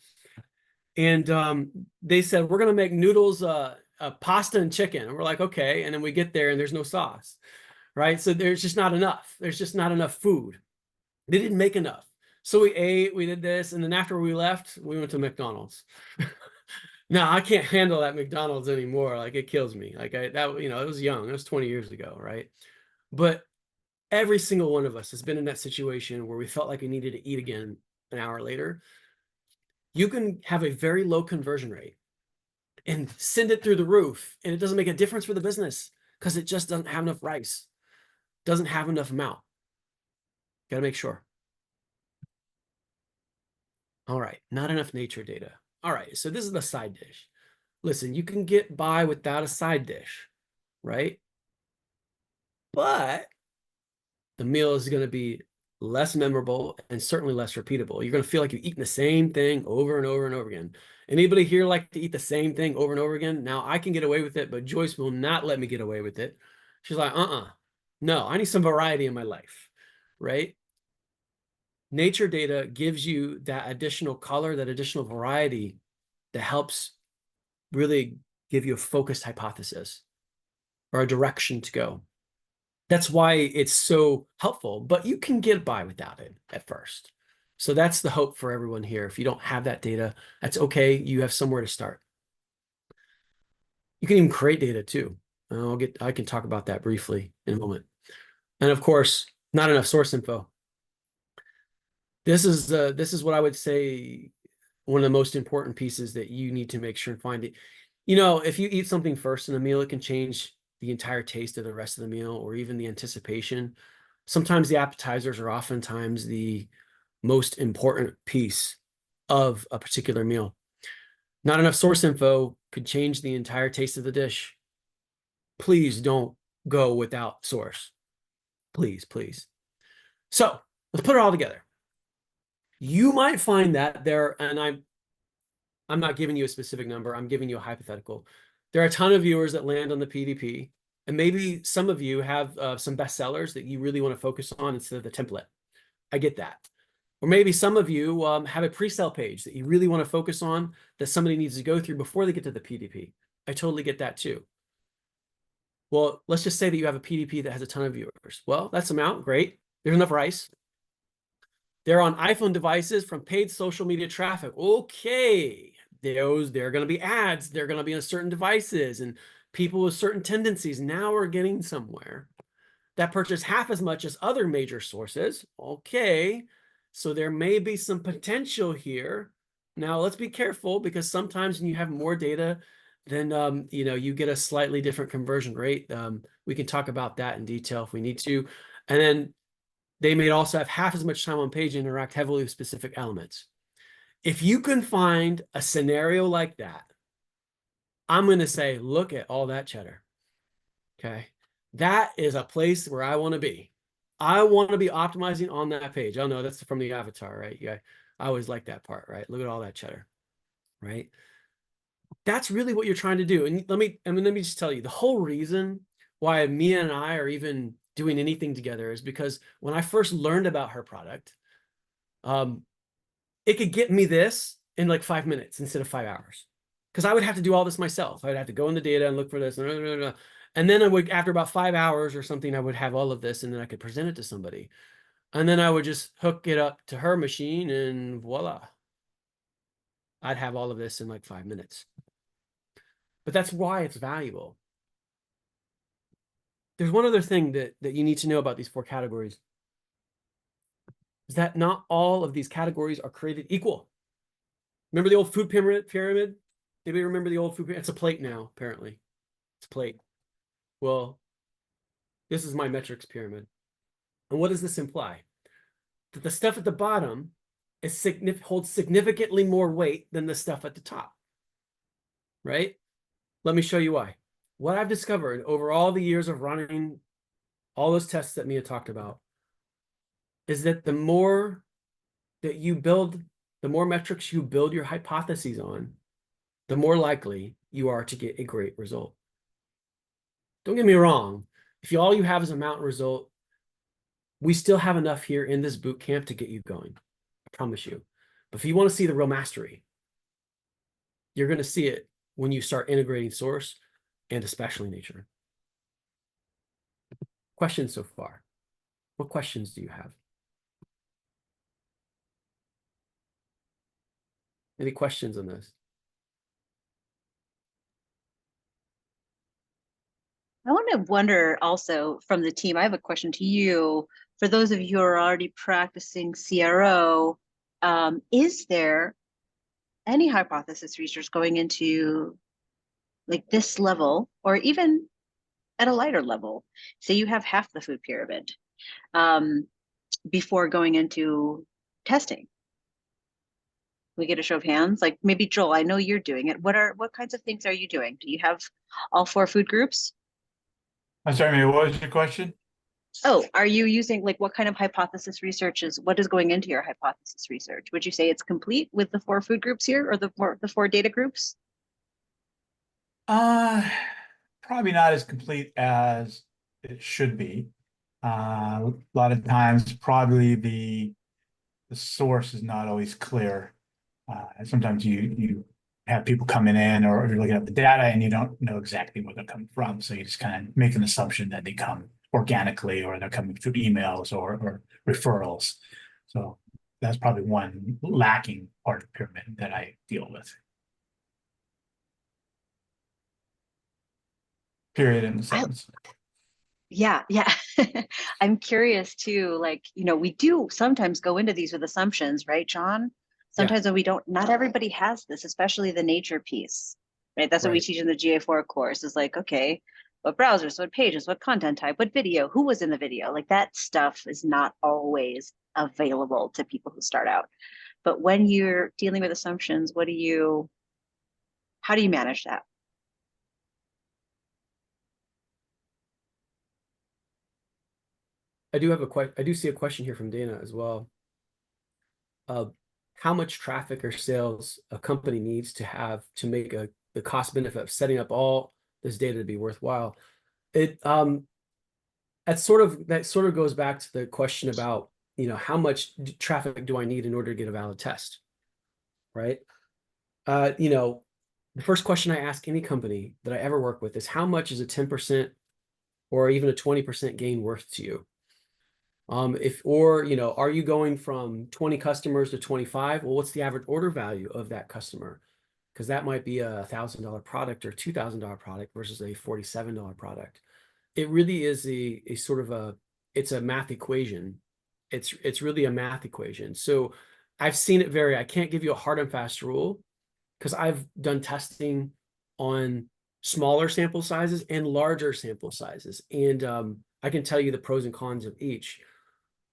And they said, we're going to make noodles, pasta and chicken. And we're like, okay. And then we get there and there's no sauce, right? So there's just not enough. There's just not enough food. They didn't make enough. So we ate, we did this. And then after we left, we went to McDonald's. Now I can't handle that McDonald's anymore. Like, it kills me. Like it was young. It was 20 years ago, right? But every single one of us has been in that situation where we felt like we needed to eat again an hour later. You can have a very low conversion rate and send it through the roof, and it doesn't make a difference for the business because it just doesn't have enough rice, doesn't have enough amount. Got to make sure. All right, not enough nature data. All right, so this is the side dish. Listen, you can get by without a side dish, right? But the meal is going to be less memorable and certainly less repeatable. You're going to feel like you've eaten the same thing over and over and over again. Anybody here like to eat the same thing over and over again? Now, I can get away with it, but Joyce will not let me get away with it. She's like, no, I need some variety in my life, right? Nature data gives you that additional color, that additional variety that helps really give you a focused hypothesis or a direction to go. That's why it's so helpful, but you can get by without it at first. So that's the hope for everyone here. If you don't have that data, that's okay. You have somewhere to start. You can even create data too. I can talk about that briefly in a moment. And of course, not enough source info. This is what I would say one of the most important pieces that you need to make sure and find it. You know, if you eat something first in a meal, it can change the entire taste of the rest of the meal or even the anticipation. Sometimes the appetizers are oftentimes the most important piece of a particular meal. Not enough source info could change the entire taste of the dish. Please don't go without source. Please, please. So let's put it all together. You might find that there, and I'm not giving you a specific number, I'm giving you a hypothetical. There are a ton of viewers that land on the PDP, and maybe some of you have some bestsellers that you really want to focus on instead of the template. I get that. Or maybe some of you have a pre-sale page that you really want to focus on that somebody needs to go through before they get to the PDP. I totally get that too. Well, let's just say that you have a PDP that has a ton of viewers. Well, that's amount, great. There's enough rice. They're on iPhone devices from paid social media traffic. Okay, they're going to be ads. They're going to be on certain devices and people with certain tendencies. Now we're getting somewhere. That purchase half as much as other major sources. Okay, so there may be some potential here. Now let's be careful because sometimes when you have more data, then you get a slightly different conversion rate. We can talk about that in detail if we need to. And then they may also have half as much time on page and interact heavily with specific elements. If you can find a scenario like that, I'm going to say, look at all that cheddar. Okay. That is a place where I want to be. I want to be optimizing on that page. Oh no, that's from the avatar, right? Yeah. I always like that part, right? Look at all that cheddar, right? That's really what you're trying to do. And let me just tell you, the whole reason why Mia and I are even doing anything together is because when I first learned about her product, it could get me this in like 5 minutes instead of 5 hours. Because I would have to do all this myself. I would have to go in the data and look for this. And then I would, after about 5 hours or something, I would have all of this and then I could present it to somebody. And then I would just hook it up to her machine and voila. I'd have all of this in like 5 minutes. But that's why it's valuable. There's one other thing that you need to know about these 4 categories. Is that not all of these categories are created equal. Remember the old food pyramid? Anybody remember the old food pyramid? It's a plate now, apparently. It's a plate. Well, this is my metrics pyramid. And what does this imply? That the stuff at the bottom holds significantly more weight than the stuff at the top, right? Let me show you why. What I've discovered over all the years of running all those tests that Mia talked about is that the more that you build, the more metrics you build your hypotheses on, the more likely you are to get a great result. Don't get me wrong. If all you have is a mountain result, we still have enough here in this boot camp to get you going. I promise you. But if you want to see the real mastery, you're going to see it when you start integrating source and especially nature. Questions so far? What questions do you have? Any questions on this? I want to wonder also from the team, I have a question to you. For those of you who are already practicing CRO, is there any hypothesis research going into like this level or even at a lighter level? Say you have half the food pyramid before going into testing. We get a show of hands, like maybe Joel, I know you're doing it. What kinds of things are you doing? Do you have all 4 food groups? I'm sorry, Mary, what was your question? Oh, are you using like what kind of hypothesis research what is going into your hypothesis research? Would you say it's complete with the 4 food groups here or the 4 data groups? Probably not as complete as it should be. A lot of times, probably the source is not always clear. Sometimes you have people coming in, or you're looking at the data and you don't know exactly where they're coming from. So you just kind of make an assumption that they come organically, or they're coming through emails or referrals. So that's probably one lacking part of the pyramid that I deal with. Period in the sentence. Yeah. I'm curious too, like, we do sometimes go into these with assumptions, right, John? Sometimes when we don't, not everybody has this, especially the nature piece, right? That's what we teach in the GA4 course is like, okay, what browsers, what pages, what content type, what video, who was in the video? Like that stuff is not always available to people who start out. But when you're dealing with assumptions, what do you How do you manage that? I do see a question here from Dana as well. How much traffic or sales a company needs to have to make the cost benefit of setting up all this data to be worthwhile? That sort of goes back to the question about, how much traffic do I need in order to get a valid test, right? The first question I ask any company that I ever work with is, how much is a 10% or even a 20% gain worth to you? Are you going from 20 customers to 25? Well, what's the average order value of that customer? Because that might be a $1,000 product or $2,000 product versus a $47 product. It really is a sort of it's a math equation. It's really a math equation. So I've seen it vary. I can't give you a hard and fast rule because I've done testing on smaller sample sizes and larger sample sizes. And I can tell you the pros and cons of each.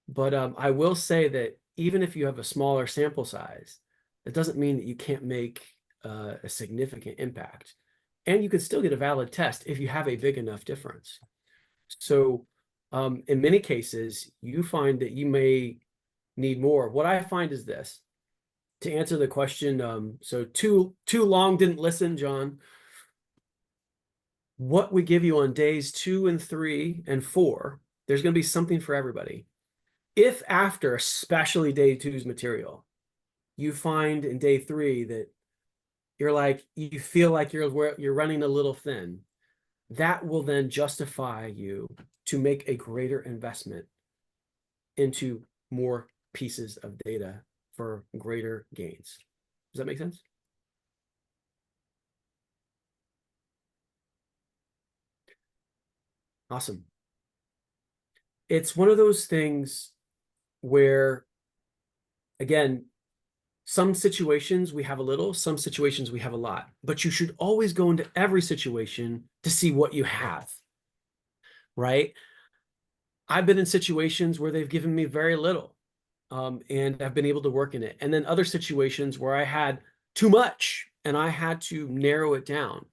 But I will say that even if you have a smaller sample size, it doesn't mean that you can't make a significant impact. And you can still get a valid test if you have a big enough difference. So in many cases, you find that you may need more. What I find is this. To answer the question, so too long didn't listen, John. What we give you on days 2 and 3 and 4, there's going to be something for everybody. If after, especially day 2's material, you find in day 3 that you feel like you're running a little thin, that will then justify you to make a greater investment into more pieces of data for greater gains. Does that make sense? Awesome. It's one of those things where, again, some situations we have a little, some situations we have a lot, but you should always go into every situation to see what you have, right? I've been in situations where they've given me very little, and I've been able to work in it. And then other situations where I had too much and I had to narrow it down.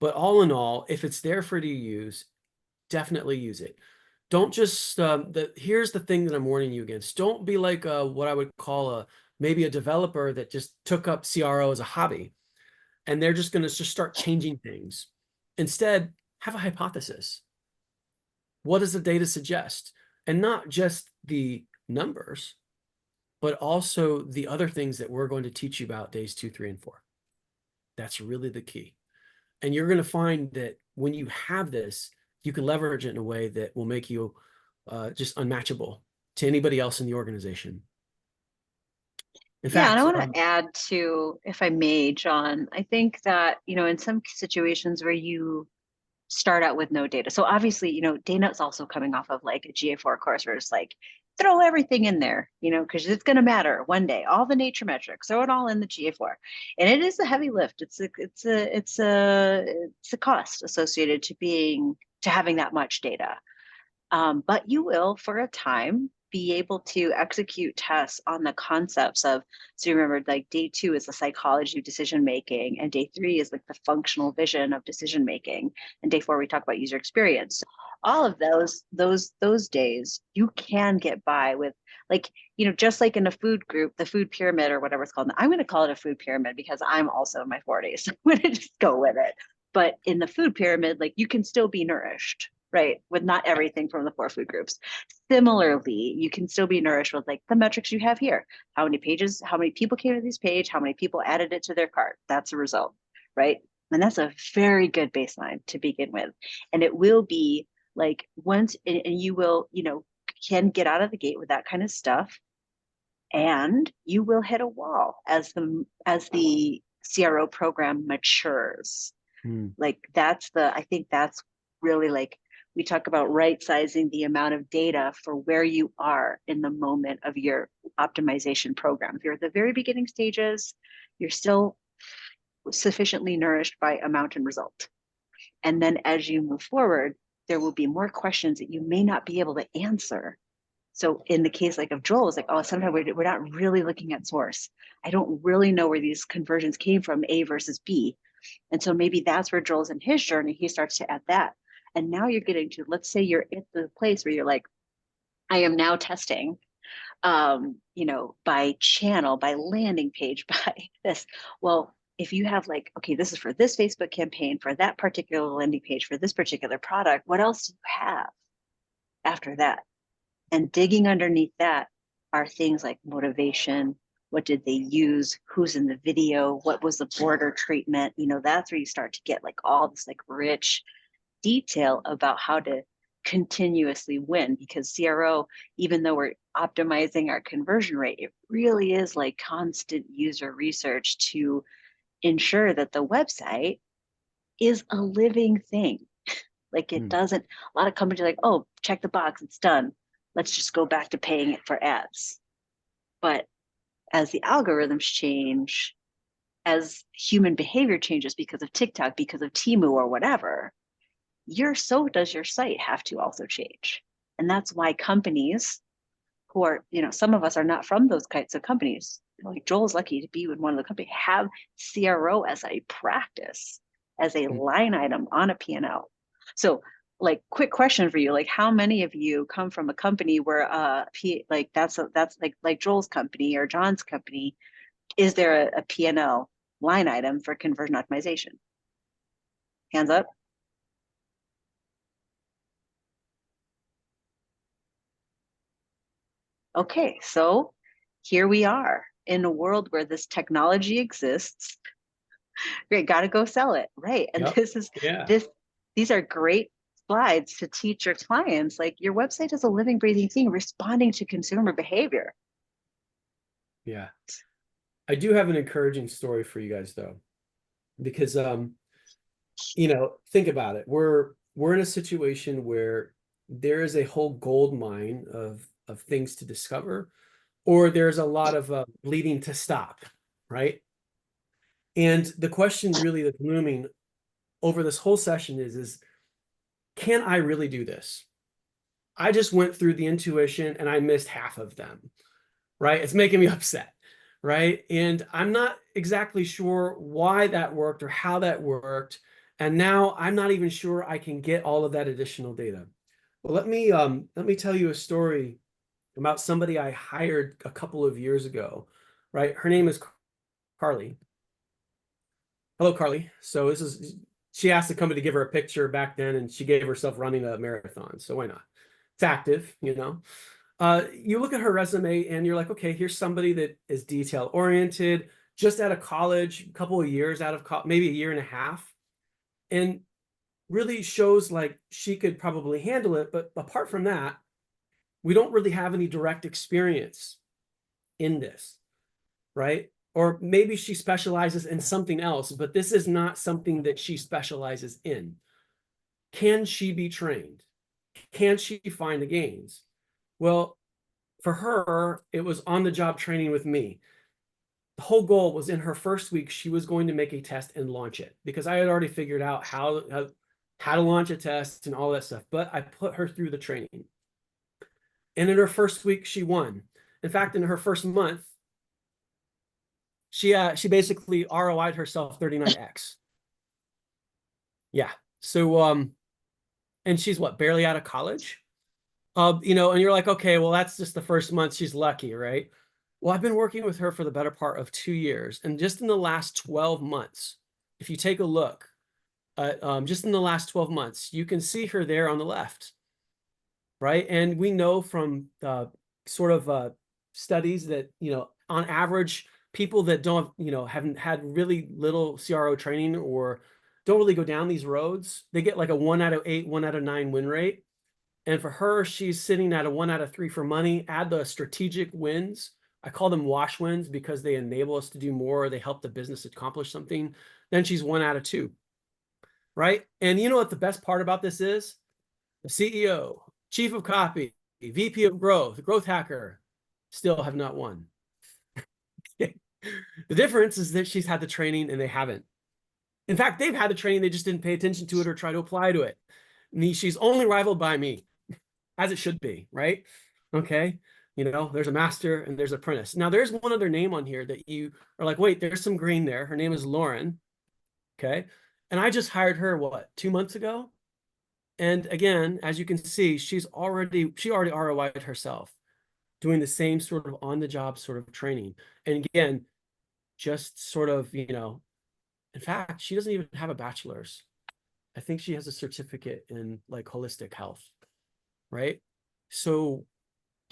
But all in all, if it's there for you to use, definitely use it. Don't just, here's the thing that I'm warning you against. Don't be like what I would call maybe a developer that just took up CRO as a hobby and they're just going to just start changing things. Instead, have a hypothesis. What does the data suggest? And not just the numbers, but also the other things that we're going to teach you about days 2, 3, and 4. That's really the key. And you're going to find that when you have this, you can leverage it in a way that will make you just unmatchable to anybody else in the organization. In fact, and I want to add to, if I may, John, I think that, in some situations where you start out with no data. So obviously, Dana's also coming off of like a GA4 course where it's like, throw everything in there, because it's going to matter one day, all the nature metrics, throw it all in the GA4. And it is a heavy lift. It's a cost associated to having that much data. But you will, for a time, be able to execute tests on the concepts of, so you remember, like day 2 is the psychology of decision making, and day 3 is like the functional vision of decision making, and day 4 we talk about user experience. All of those days you can get by with, like, just like in a food group, the food pyramid or whatever it's called. I'm going to call it a food pyramid because I'm also in my 40s. I'm going to just go with it. But in the food pyramid, like, you can still be nourished, right, with not everything from the 4 food groups. Similarly, you can still be nourished with like the metrics you have here. How many pages, how many people came to this page, how many people added it to their cart. That's a result, right? And that's a very good baseline to begin with. And it will be like once, and you will, can get out of the gate with that kind of stuff. And you will hit a wall as the CRO program matures. Like I think that's really, like, we talk about right sizing the amount of data for where you are in the moment of your optimization program. If you're at the very beginning stages, you're still sufficiently nourished by amount and result. And then as you move forward, there will be more questions that you may not be able to answer. So in the case like of Joel, it's like, oh, sometimes we're not really looking at source. I don't really know where these conversions came from, A versus B. And so maybe that's where Joel's in his journey. He starts to add that. And now you're getting to, let's say you're at the place where you're like, I am now testing, by channel, by landing page, by this. Well, if you have like, okay, this is for this Facebook campaign, for that particular landing page, for this particular product, what else do you have after that? And digging underneath that are things like motivation. What did they use? Who's in the video? What was the border treatment? That's where you start to get like all this like rich detail about how to continuously win, because CRO, even though we're optimizing our conversion rate, it really is like constant user research to ensure that the website is a living thing. Like it doesn't, a lot of companies are like, oh, check the box, it's done. Let's just go back to paying it for ads. But as the algorithms change, as human behavior changes because of TikTok, because of Temu or whatever, so does your site have to also change. And that's why companies who are, some of us are not from those kinds of companies. Like Joel's lucky to be in one of the companies, have CRO as a practice, as a line item on a P&L. So like quick question for you, like how many of you come from a company where that's like Joel's company or John's company, is there a P&L line item for conversion optimization? Hands up. Okay, so here we are in a world where this technology exists. Great, got to go sell it, right? And these are great slides to teach your clients, like your website is a living, breathing thing responding to consumer behavior. Yeah. I do have an encouraging story for you guys though, because think about it. We're in a situation where there is a whole gold mine of things to discover, or there's a lot of bleeding to stop, right? And the question really that's looming over this whole session is can I really do this? I just went through the intuition and I missed half of them, right? It's making me upset, right? And I'm not exactly sure why that worked or how that worked. And now I'm not even sure I can get all of that additional data. Well, let me tell you a story about somebody I hired a couple of years ago, right? Her name is Carly. Hello, Carly. So she asked the company to give her a picture back then, and she gave herself running a marathon. So why not? It's active, you look at her resume and you're like, okay, here's somebody that is detail oriented, just out of college, a couple of years out of college, maybe a year and a half, and really shows like she could probably handle it. But apart from that, we don't really have any direct experience in this, right? Or maybe she specializes in something else, but this is not something that she specializes in. Can she be trained? Can she find the gains? Well, for her, it was on-the-job training with me. The whole goal was in her first week, she was going to make a test and launch it, because I had already figured out how to launch a test and all that stuff, but I put her through the training. And in her first week, she won. In fact, in her first month, she basically ROI'd herself 39x. Yeah. So, and she's what, barely out of college? And you're like, okay, well, that's just the first month. She's lucky, right? Well, I've been working with her for the better part of 2 years. And just in the last 12 months, if you take a look, just in the last 12 months, you can see her there on the left, right? And we know from studies that, on average, people that don't, haven't had really little CRO training or don't really go down these roads, they get like a 1 out of 8, 1 out of 9 win rate. And for her, she's sitting at a 1 out of 3 for money. Add the strategic wins. I call them wash wins because they enable us to do more. They help the business accomplish something. Then she's 1 out of 2, right? And you know what the best part about this is? The CEO, chief of copy, VP of growth, growth hacker, still have not won. The difference is that she's had the training and they haven't. In fact, they've had the training, they just didn't pay attention to it or try to apply to it. She's only rivaled by me, as it should be, right? Okay. There's a master and there's an apprentice. Now there's one other name on here that you are like, wait, there's some green there. Her name is Lauren. Okay. And I just hired her, what, 2 months ago? And again, as you can see, she already ROI'd herself doing the same sort of on the job sort of training. And again, just sort of, in fact, she doesn't even have a bachelor's. I think she has a certificate in like holistic health, right? So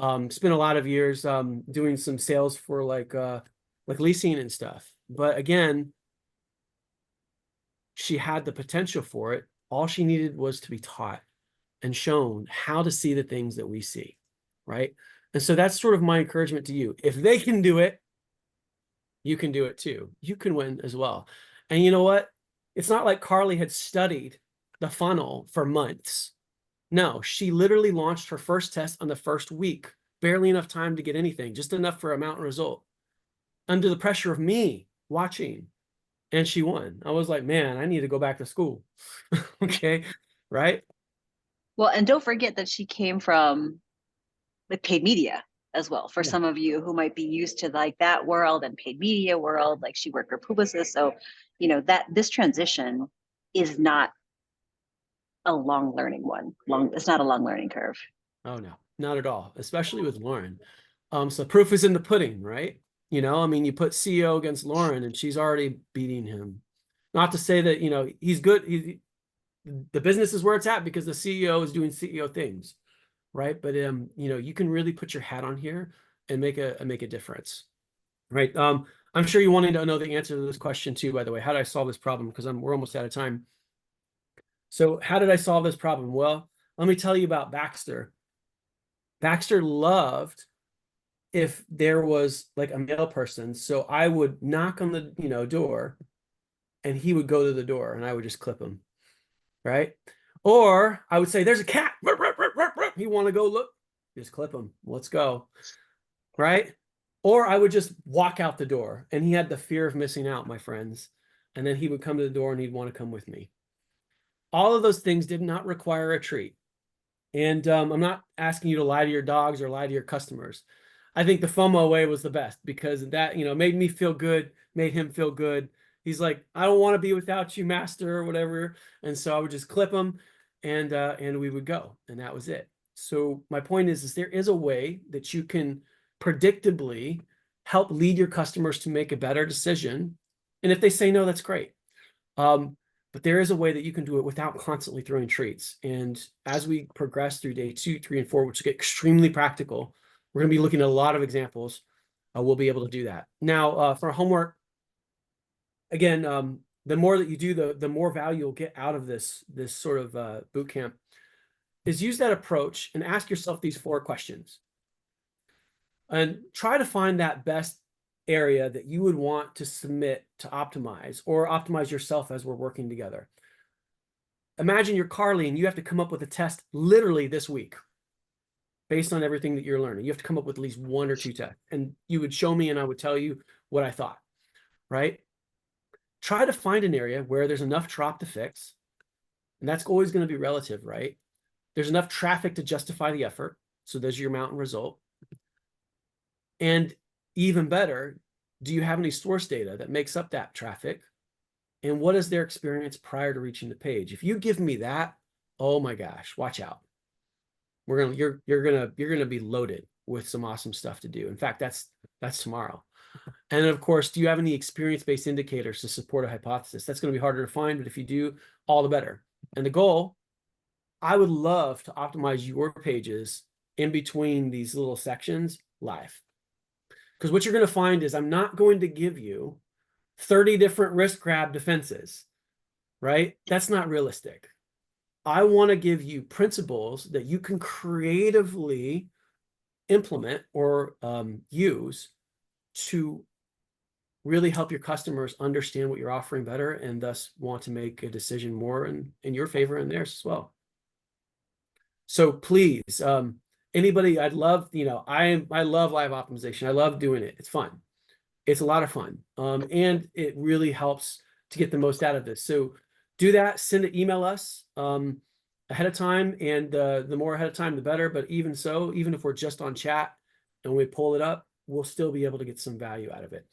spent a lot of years doing some sales for like leasing and stuff. But again, she had the potential for it. All she needed was to be taught and shown how to see the things that we see, right? And so that's sort of my encouragement to you. If they can do it, you can do it too. You can win as well. And you know what? It's not like Carly had studied the funnel for months. No, she literally launched her first test on the first week, barely enough time to get anything, just enough for a mountain result under the pressure of me watching. And she won. I was like, man, I need to go back to school. Okay. Right. Well, and don't forget that she came from like paid media as well. For Yeah. some of you who might be used to like that world and paid media world, like she worked for Publicis. So, that this transition is not a long learning one. It's not a long learning curve. Oh, no, not at all, especially with Lauren. So proof is in the pudding, right? I mean, you put CEO against Lauren and she's already beating him. Not to say that, he's good. The business is where it's at because the CEO is doing CEO things, right? But you can really put your hat on here and make a difference, right? I'm sure you wanted to know the answer to this question too, by the way. How did I solve this problem? Because we're almost out of time. So how did I solve this problem? Well, let me tell you about Baxter. Baxter loved if there was like a male person. So I would knock on the door and he would go to the door and I would just clip him. Right. Or I would say, there's a cat. You want to go look? Just clip him. Let's go. Right. Or I would just walk out the door and he had the fear of missing out, my friends. And then he would come to the door and he'd want to come with me. All of those things did not require a treat. And I'm not asking you to lie to your dogs or lie to your customers. I think the FOMO way was the best because that, made me feel good, made him feel good. He's like, I don't want to be without you, master, or whatever. And so I would just clip him and we would go. And that was it. So my point is there is a way that you can predictably help lead your customers to make a better decision. And if they say no, that's great. But there is a way that you can do it without constantly throwing treats. And as we progress through day 2, 3, and 4, which get extremely practical, we're going to be looking at a lot of examples. We'll be able to do that. Now, for homework, again, the more that you do, the more value you'll get out of this sort of boot camp, is use that approach and ask yourself these 4 questions. And try to find that best area that you would want to submit to optimize or optimize yourself as we're working together. Imagine you're Carly and you have to come up with a test literally this week based on everything that you're learning. You have to come up with at least 1 or 2 tests and you would show me and I would tell you what I thought, right? Try to find an area where there's enough drop to fix. And that's always going to be relative, right? There's enough traffic to justify the effort. So there's your mountain result. And even better, do you have any source data that makes up that traffic? And what is their experience prior to reaching the page? If you give me that, oh my gosh, watch out. You're gonna be loaded with some awesome stuff to do. In fact, that's tomorrow. And of course, do you have any experience-based indicators to support a hypothesis? That's going to be harder to find, but if you do, all the better. And the goal, I would love to optimize your pages in between these little sections live. Because what you're going to find is I'm not going to give you 30 different risk grab defenses, right? That's not realistic. I want to give you principles that you can creatively implement or use to really help your customers understand what you're offering better and thus want to make a decision more in your favor and theirs as well. So please, anybody, I'd love, I love live optimization. I love doing it. It's fun. It's a lot of fun. And it really helps to get the most out of this. So do that, send it, email us ahead of time. And the more ahead of time, the better. But even so, even if we're just on chat and we pull it up, we'll still be able to get some value out of it.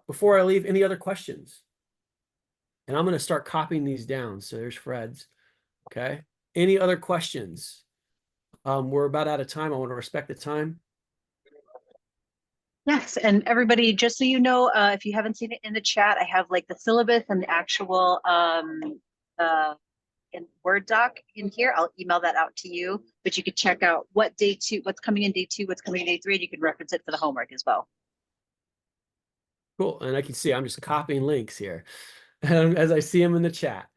Before I leave, any other questions? And I'm going to start copying these down. So there's Fred's. Okay. Any other questions? We're about out of time. I want to respect the time. Yes, and everybody, just so you know, if you haven't seen it in the chat, I have like the syllabus and the actual in Word doc in here. I'll email that out to you, but you could check out what day 2, what's coming in day 2, what's coming in day 3, and you can reference it for the homework as well. Cool. And I can see I'm just copying links here as I see them in the chat.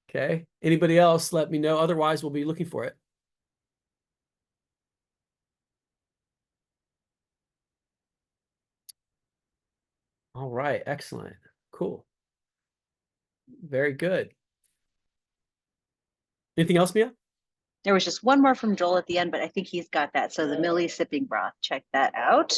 Okay. Anybody else, let me know. Otherwise, we'll be looking for it. All right. Excellent. Cool. Very good. Anything else, Mia? There was just one more from Joel at the end, but I think he's got that. So the Millie sipping broth, check that out.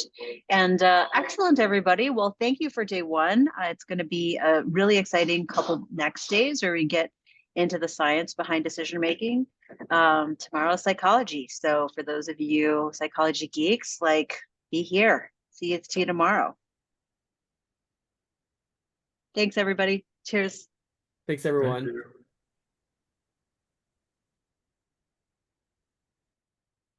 And excellent, everybody. Well, thank you for day 1. It's going to be a really exciting couple next days where we get into the science behind decision making. Tomorrow's psychology. So for those of you psychology geeks, like, be here. See you tomorrow. Thanks, everybody. Cheers. Thanks, everyone.